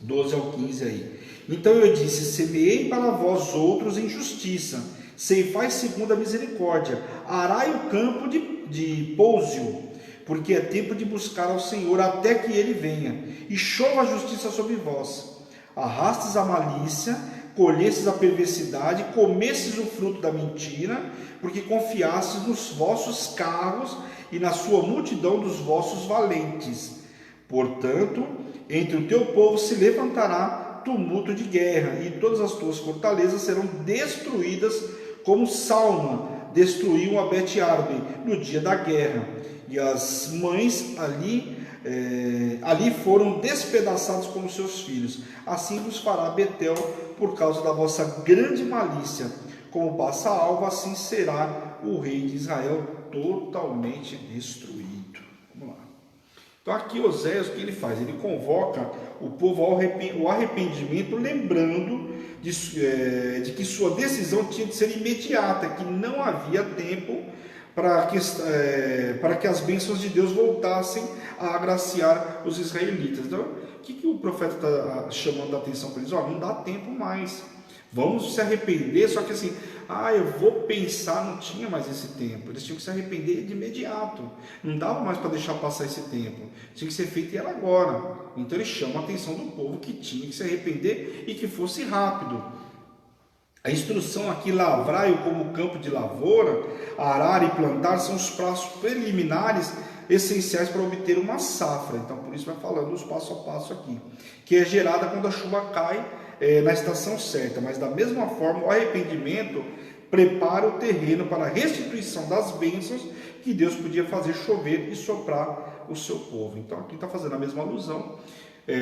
12 ao 15 aí. Então eu disse: semeei para vós outros em justiça, ceifai segundo a misericórdia, arai o campo de pouso, porque é tempo de buscar ao Senhor até que ele venha, e chova a justiça sobre vós. Arrastes a malícia, colhestes a perversidade, comestes o fruto da mentira, porque confiastes nos vossos carros e na sua multidão dos vossos valentes. Portanto, entre o teu povo se levantará tumulto de guerra, e todas as tuas fortalezas serão destruídas, como Salma destruiu a Bet-Arbe no dia da guerra, e as mães ali foram despedaçadas como seus filhos. Assim vos fará Betel por causa da vossa grande malícia. Como passa a alva, assim será o rei de Israel totalmente destruído. Vamos lá. Então aqui Oséias, o que ele faz? Ele convoca o povo ao arrependimento, lembrando de que sua decisão tinha de ser imediata, que não havia tempo para que as bênçãos de Deus voltassem a agraciar os israelitas. Então, o que o profeta está chamando a atenção para eles? Não dá tempo mais. Vamos se arrepender, só que assim, eu vou pensar, não tinha mais esse tempo. Eles tinham que se arrepender de imediato. Não dava mais para deixar passar esse tempo. Tinha que ser feito e era agora. Então ele chama a atenção do povo que tinha que se arrepender e que fosse rápido. A instrução aqui, lavrai-o como campo de lavoura, arar e plantar, são os passos preliminares essenciais para obter uma safra. Então, por isso vai falando os passo a passo aqui, que é gerada quando a chuva cai na estação certa. Mas da mesma forma, o arrependimento prepara o terreno para a restituição das bênçãos que Deus podia fazer chover e soprar o seu povo. Então, aqui está fazendo a mesma alusão.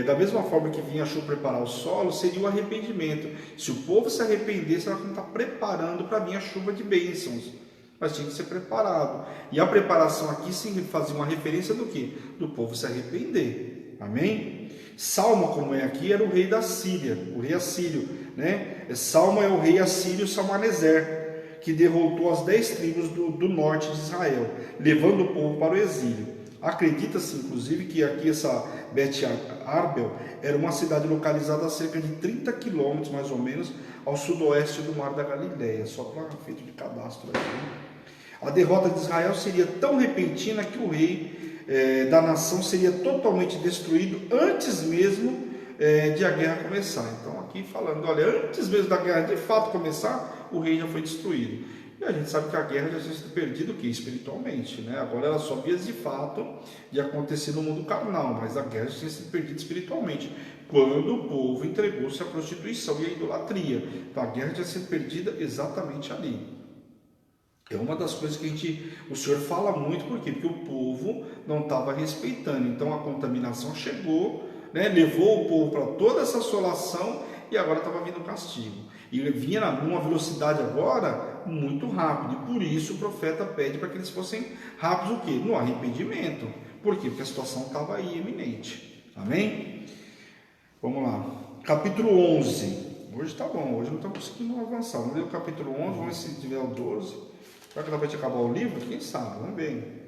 Da mesma forma que vinha a chuva preparar o solo, seria o arrependimento. Se o povo se arrependesse, ela não está preparando para vir a chuva de bênçãos. Mas tinha que ser preparado. E a preparação aqui sim fazia uma referência do quê? Do povo se arrepender. Amém? Salma, como é aqui, era o rei da Síria, o rei assírio, né? Salma é o rei assírio Salmaneser, que derrotou as 10 tribos do norte de Israel, levando o povo para o exílio. Acredita-se, inclusive, que aqui essa Bet Arbel era uma cidade localizada a cerca de 30 quilômetros, mais ou menos, ao sudoeste do Mar da Galileia, só para efeito de cadastro aqui. A derrota de Israel seria tão repentina que o rei da nação seria totalmente destruído antes mesmo de a guerra começar. Então aqui falando, olha, antes mesmo da guerra de fato começar, o rei já foi destruído. E a gente sabe que a guerra já tinha sido perdida espiritualmente, né? Agora ela só vias de fato de acontecer no mundo carnal, mas a guerra já tinha sido perdida espiritualmente, quando o povo entregou-se à prostituição e à idolatria. Então a guerra tinha sido perdida exatamente ali. É uma das coisas que o Senhor fala muito, por quê? Porque o povo não estava respeitando. Então a contaminação chegou, né? Levou o povo para toda essa assolação e agora estava vindo o castigo. E vinha numa velocidade agora muito rápida. E por isso o profeta pede para que eles fossem rápidos o quê? No arrependimento. Por quê? Porque a situação estava aí iminente. Amém? Vamos lá. Capítulo 11. Hoje está bom, hoje não estamos conseguindo avançar. Vamos ler o capítulo 11, vamos ver se tiver o 12. Será que dá para acabar o livro? Quem sabe? Vamos ver.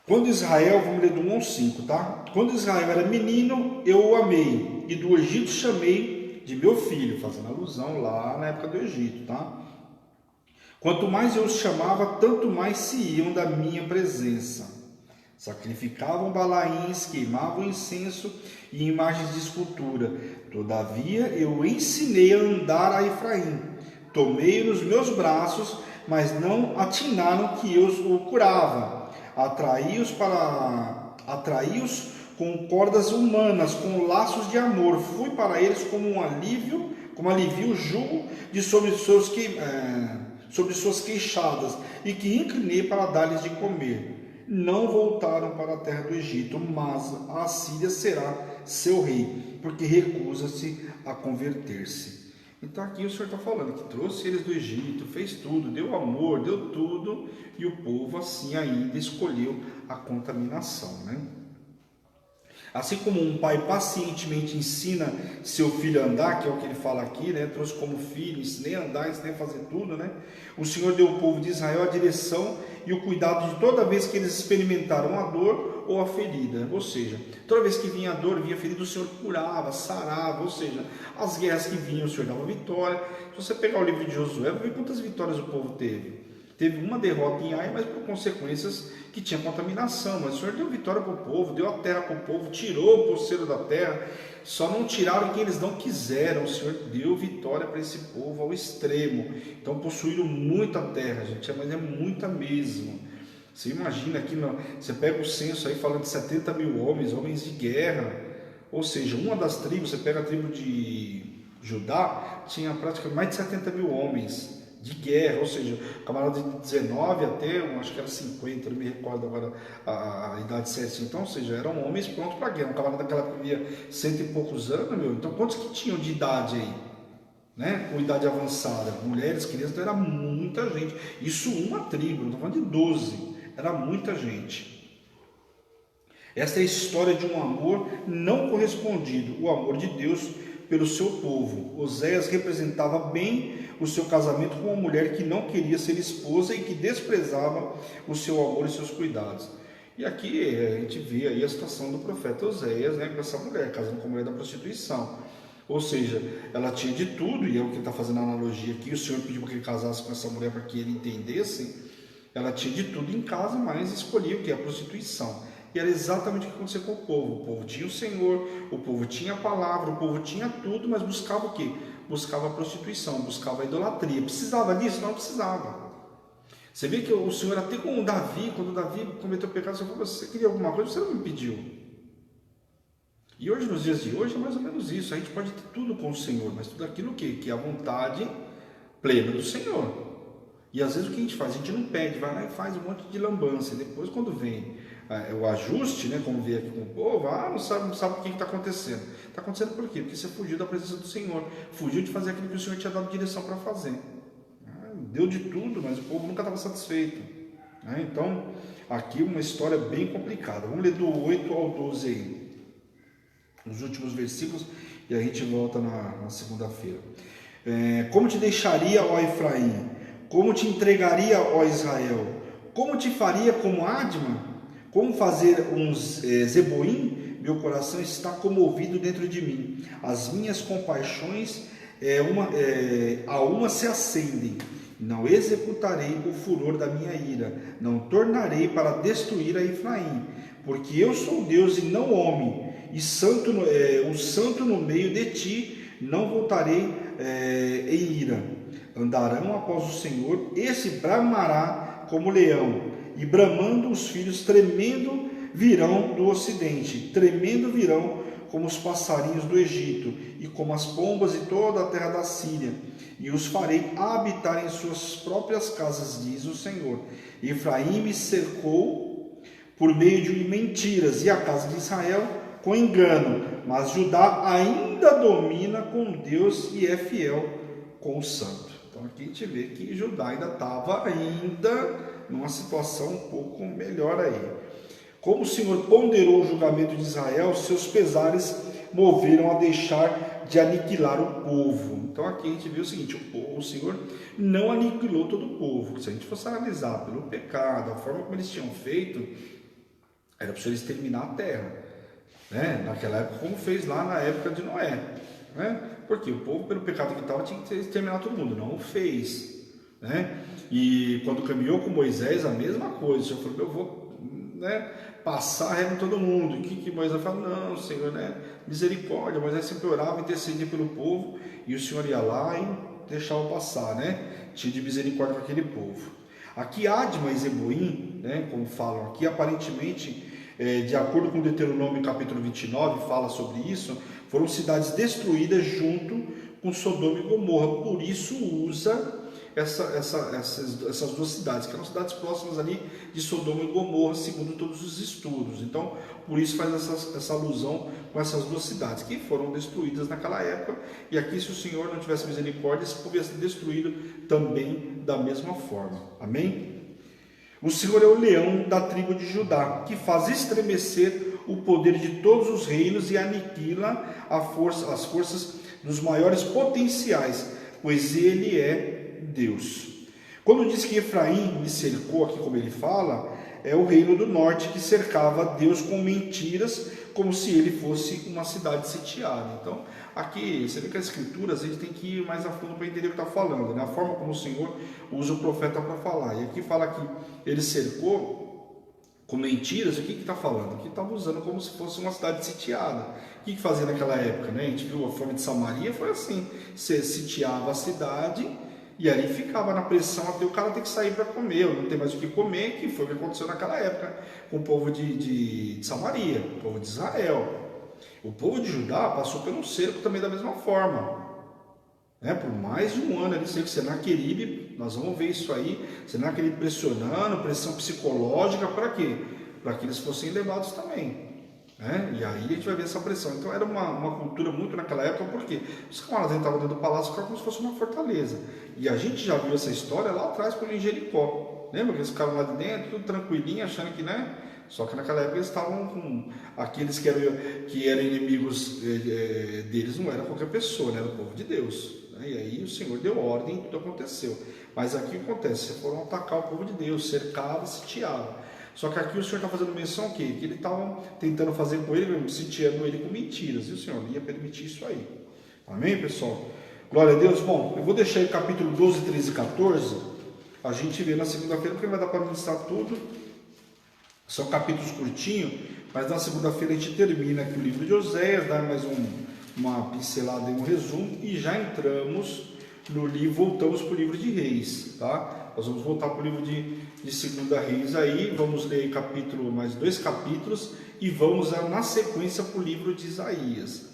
Quando Israel, vamos ler do 1 ao 5, tá? Quando Israel era menino, eu o amei, e do Egito chamei de meu filho, fazendo alusão lá na época do Egito, tá? Quanto mais eu os chamava, tanto mais se iam da minha presença. Sacrificavam balaíns, queimavam incenso e imagens de escultura. Todavia eu ensinei a andar a Efraim. Tomei-o nos meus braços, mas não atinaram que eu o curava. Atraí-os com cordas humanas, com laços de amor. Fui para eles como alivio o jugo de sobre suas queixadas, e que inclinei para dar-lhes de comer. Não voltaram para a terra do Egito, mas a Assíria será seu rei, porque recusa-se a converter-se. Então aqui o Senhor está falando que trouxe eles do Egito, fez tudo, deu amor, deu tudo, e o povo assim ainda escolheu a contaminação, né? Assim como um pai pacientemente ensina seu filho a andar, que é o que ele fala aqui, né? Trouxe como filho, ensinei a andar, ensinei a fazer tudo, né? O Senhor deu ao povo de Israel a direção e o cuidado de toda vez que eles experimentaram a dor ou a ferida. Ou seja, toda vez que vinha a dor, vinha a ferida, o Senhor curava, sarava. Ou seja, as guerras que vinham, o Senhor dava vitória. Se você pegar o livro de Josué, vai ver quantas vitórias o povo teve. Teve uma derrota em Ai, mas por consequências que tinha contaminação. Mas o Senhor deu vitória para o povo, deu a terra para o povo, tirou o poceiro da terra. Só não tiraram quem eles não quiseram. O Senhor deu vitória para esse povo ao extremo. Então possuíram muita terra, gente, mas é muita mesmo. Você imagina aqui, você pega o censo aí falando de 70 mil homens de guerra. Ou seja, uma das tribos, você pega a tribo de Judá, tinha praticamente mais de 70 mil homens de guerra, ou seja, camarada de 19 até, acho que era 50, não me recordo agora a idade certa, então, ou seja, eram homens prontos para guerra, um camarada daquela época vivia 100 e poucos anos, então quantos que tinham de idade aí, né, com idade avançada, mulheres, crianças, então era muita gente, isso uma tribo, não estou falando de 12, era muita gente. Esta é a história de um amor não correspondido, o amor de Deus pelo seu povo. Oséias representava bem o seu casamento com uma mulher que não queria ser esposa e que desprezava o seu amor e seus cuidados. E aqui a gente vê aí a situação do profeta Oséias, né, com essa mulher, casando com a mulher da prostituição. Ou seja, ela tinha de tudo, e é o que está fazendo a analogia aqui, o Senhor pediu para que ele casasse com essa mulher para que ele entendesse. Ela tinha de tudo em casa, mas escolhia o que? A prostituição. E era exatamente o que acontecia com o povo. O povo tinha o Senhor, o povo tinha a palavra, o povo tinha tudo, mas buscava o quê? Buscava a prostituição, buscava a idolatria. Precisava disso? Não precisava. Você vê que o Senhor, até com o Davi, quando o Davi cometeu pecado, você falou, você queria alguma coisa, você não me pediu. E hoje, nos dias de hoje, é mais ou menos isso. A gente pode ter tudo com o Senhor, mas tudo aquilo que é a vontade plena do Senhor. E às vezes o que a gente faz? A gente não pede, vai lá e faz um monte de lambança. E depois, quando vem o ajuste, né, como veio aqui com o povo, não sabe o que está acontecendo. Está acontecendo por quê? Porque você fugiu da presença do Senhor, fugiu de fazer aquilo que o Senhor tinha dado direção para fazer. Deu de tudo, mas o povo nunca estava satisfeito. Né? Então, aqui uma história bem complicada. Vamos ler do 8 ao 12 aí, nos últimos versículos, e a gente volta na segunda-feira. Como te deixaria, ó Efraim? Como te entregaria, ó Israel? Como te faria como Adma? Como fazer uns Zeboim? Meu coração está comovido dentro de mim. As minhas compaixões a uma se acendem. Não executarei o furor da minha ira. Não tornarei para destruir a Efraim. Porque eu sou Deus e não homem. E o santo no meio de ti, não voltarei em ira. Andarão após o Senhor, esse bramará como leão, e bramando os filhos tremendo virão do ocidente, tremendo virão como os passarinhos do Egito, e como as pombas e toda a terra da Síria, e os farei habitar em suas próprias casas, diz o Senhor. Efraim me cercou por meio de mentiras, e a casa de Israel com engano, mas Judá ainda domina com Deus e é fiel com o santo. Então aqui a gente vê que Judá ainda estava numa situação um pouco melhor aí. Como o Senhor ponderou o julgamento de Israel, seus pesares moveram a deixar de aniquilar o povo. Então aqui a gente vê o seguinte, o Senhor não aniquilou todo o povo. Se a gente fosse analisar pelo pecado, a forma como eles tinham feito, era para eles terminar a terra. Né? Naquela época, como fez lá na época de Noé. Né? Porque o povo, pelo pecado que estava, tinha que exterminar todo mundo. Não o fez. Né? E quando caminhou com Moisés, a mesma coisa. O Senhor falou, eu vou... Né, passar a regra em todo mundo. E que Moisés falou, não, Senhor, né, misericórdia. Moisés sempre orava, intercedia pelo povo, e o Senhor ia lá e deixava passar, né, tinha de misericórdia com aquele povo. Aqui Adma e Zeboim, né, como falam aqui, aparentemente, de acordo com Deuteronômio capítulo 29, fala sobre isso, foram cidades destruídas junto com Sodoma e Gomorra, por isso usa essas duas cidades, que eram cidades próximas ali de Sodoma e Gomorra, segundo todos os estudos. Então, por isso faz essa alusão com essas duas cidades, que foram destruídas naquela época, e aqui, se o Senhor não tivesse misericórdia, esse povo ia ser destruído também da mesma forma. Amém? O Senhor é o leão da tribo de Judá, que faz estremecer o poder de todos os reinos e aniquila as forças dos maiores potenciais, pois ele é Deus. Quando diz que Efraim me cercou, aqui como ele fala, é o reino do norte que cercava Deus com mentiras, como se ele fosse uma cidade sitiada. Então, aqui, você vê que as escrituras, a gente tem que ir mais a fundo para entender o que está falando, né? A forma como o Senhor usa o profeta para falar. E aqui fala que ele cercou com mentiras. O que está falando? Aqui estava usando como se fosse uma cidade sitiada. O que fazia naquela época, né? A gente viu a fome de Samaria, foi assim, você sitiava a cidade, e aí ficava na pressão até o cara ter que sair para comer, ou não tem mais o que comer, que foi o que aconteceu naquela época com o povo de Samaria, o povo de Israel. O povo de Judá passou pelo cerco também da mesma forma. Né? Por mais de um ano ali, Senaqueribe, nós vamos ver isso aí, Senaqueribe pressionando, pressão psicológica, para quê? Para que eles fossem levados também. Né? E aí a gente vai ver essa pressão. Então era uma cultura muito naquela época, porque os camaradas entravam dentro do palácio, ficavam como se fosse uma fortaleza. E a gente já viu essa história lá atrás por Jericó. Lembra que eles ficavam lá de dentro, tudo tranquilinho, achando que, né? Só que naquela época eles estavam com aqueles que eram inimigos deles, não era qualquer pessoa, né? Era o povo de Deus. Né? E aí o Senhor deu ordem e tudo aconteceu. Mas aqui o que acontece? Vocês foram atacar o povo de Deus, cercava, sitiava. Só que aqui o Senhor está fazendo menção o quê? Que ele estava tentando fazer com ele, sitiando ele com mentiras. E o Senhor ia permitir isso aí. Amém, pessoal? Glória a Deus. Bom, eu vou deixar aí capítulo 12, 13 e 14. A gente vê na segunda-feira, porque vai dar para ministrar tudo. São capítulos curtinhos, mas na segunda-feira a gente termina aqui o livro de Oséias, dá mais uma pincelada e um resumo, e já entramos no livro, voltamos para o livro de Reis, tá? Nós vamos voltar para o livro de Segunda Reis aí, vamos ler mais 2 capítulos, e vamos na sequência para o livro de Isaías.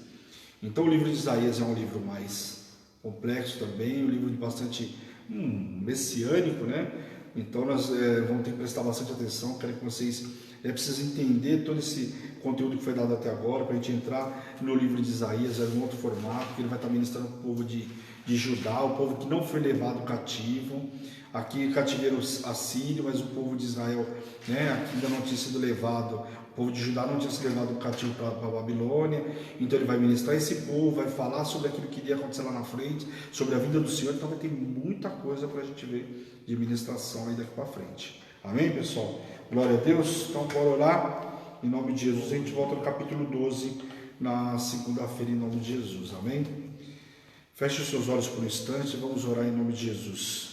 Então o livro de Isaías é um livro mais complexo também, um livro de bastante messiânico, né? Então nós vamos ter que prestar bastante atenção. Quero que vocês precisam entender todo esse conteúdo que foi dado até agora, para a gente entrar no livro de Isaías, é um outro formato, que ele vai estar ministrando para o povo de de Judá, o povo que não foi levado cativo, aqui cativeiro assírio, mas o povo de Israel, né, aqui ainda não tinha sido levado, o povo de Judá não tinha sido levado cativo para a Babilônia, então ele vai ministrar esse povo, vai falar sobre aquilo que iria acontecer lá na frente, sobre a vinda do Senhor, então vai ter muita coisa para a gente ver de ministração aí daqui para frente. Amém, pessoal? Glória a Deus. Então, bora orar em nome de Jesus. A gente volta no capítulo 12 na segunda-feira em nome de Jesus. Amém? Feche os seus olhos por um instante e vamos orar em nome de Jesus.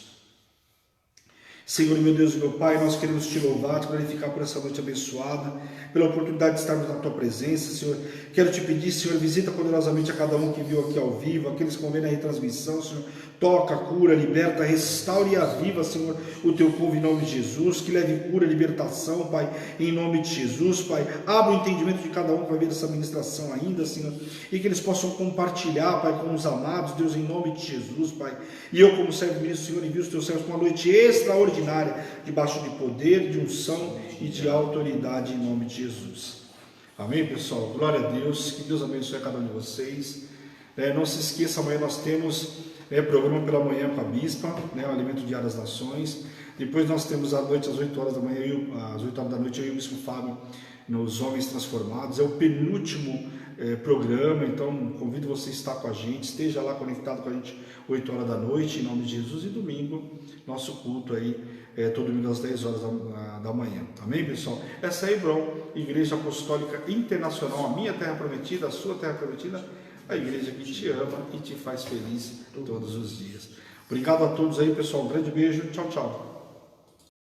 Senhor, meu Deus e meu Pai, nós queremos te louvar, te glorificar por essa noite abençoada, pela oportunidade de estarmos na tua presença, Senhor. Quero te pedir, Senhor, visita poderosamente a cada um que viu aqui ao vivo, aqueles que vão ver na retransmissão, Senhor. Toca, cura, liberta, restaure e aviva, Senhor, o teu povo em nome de Jesus, que leve cura, libertação, Pai, em nome de Jesus, Pai. Abra o entendimento de cada um que vai ver essa ministração ainda, Senhor, e que eles possam compartilhar, Pai, com os amados, Deus, em nome de Jesus, Pai. E eu, como servo ministro, Senhor, envio os teus servos com uma noite extraordinária, debaixo de poder, de unção e de autoridade, em nome de Jesus. Amém, pessoal? Glória a Deus, que Deus abençoe a cada um de vocês. Não se esqueça, amanhã nós temos programa pela manhã com a Bispa, o Alimento Diário das Nações. Depois nós temos à noite, às 8 horas da manhã, às 8 horas da noite, eu e o Bispo Fábio, nos Homens Transformados. É o penúltimo programa, então convido você a estar com a gente, esteja lá conectado com a gente 8 horas da noite, em nome de Jesus. E domingo, nosso culto aí, todo domingo às 10 horas da manhã. Amém, pessoal? Essa é a Hebron, Igreja Apostólica Internacional, a minha terra prometida, a sua terra prometida, a igreja que te ama e te faz feliz todos os dias. Obrigado a todos aí, pessoal. Um grande beijo. Tchau, tchau.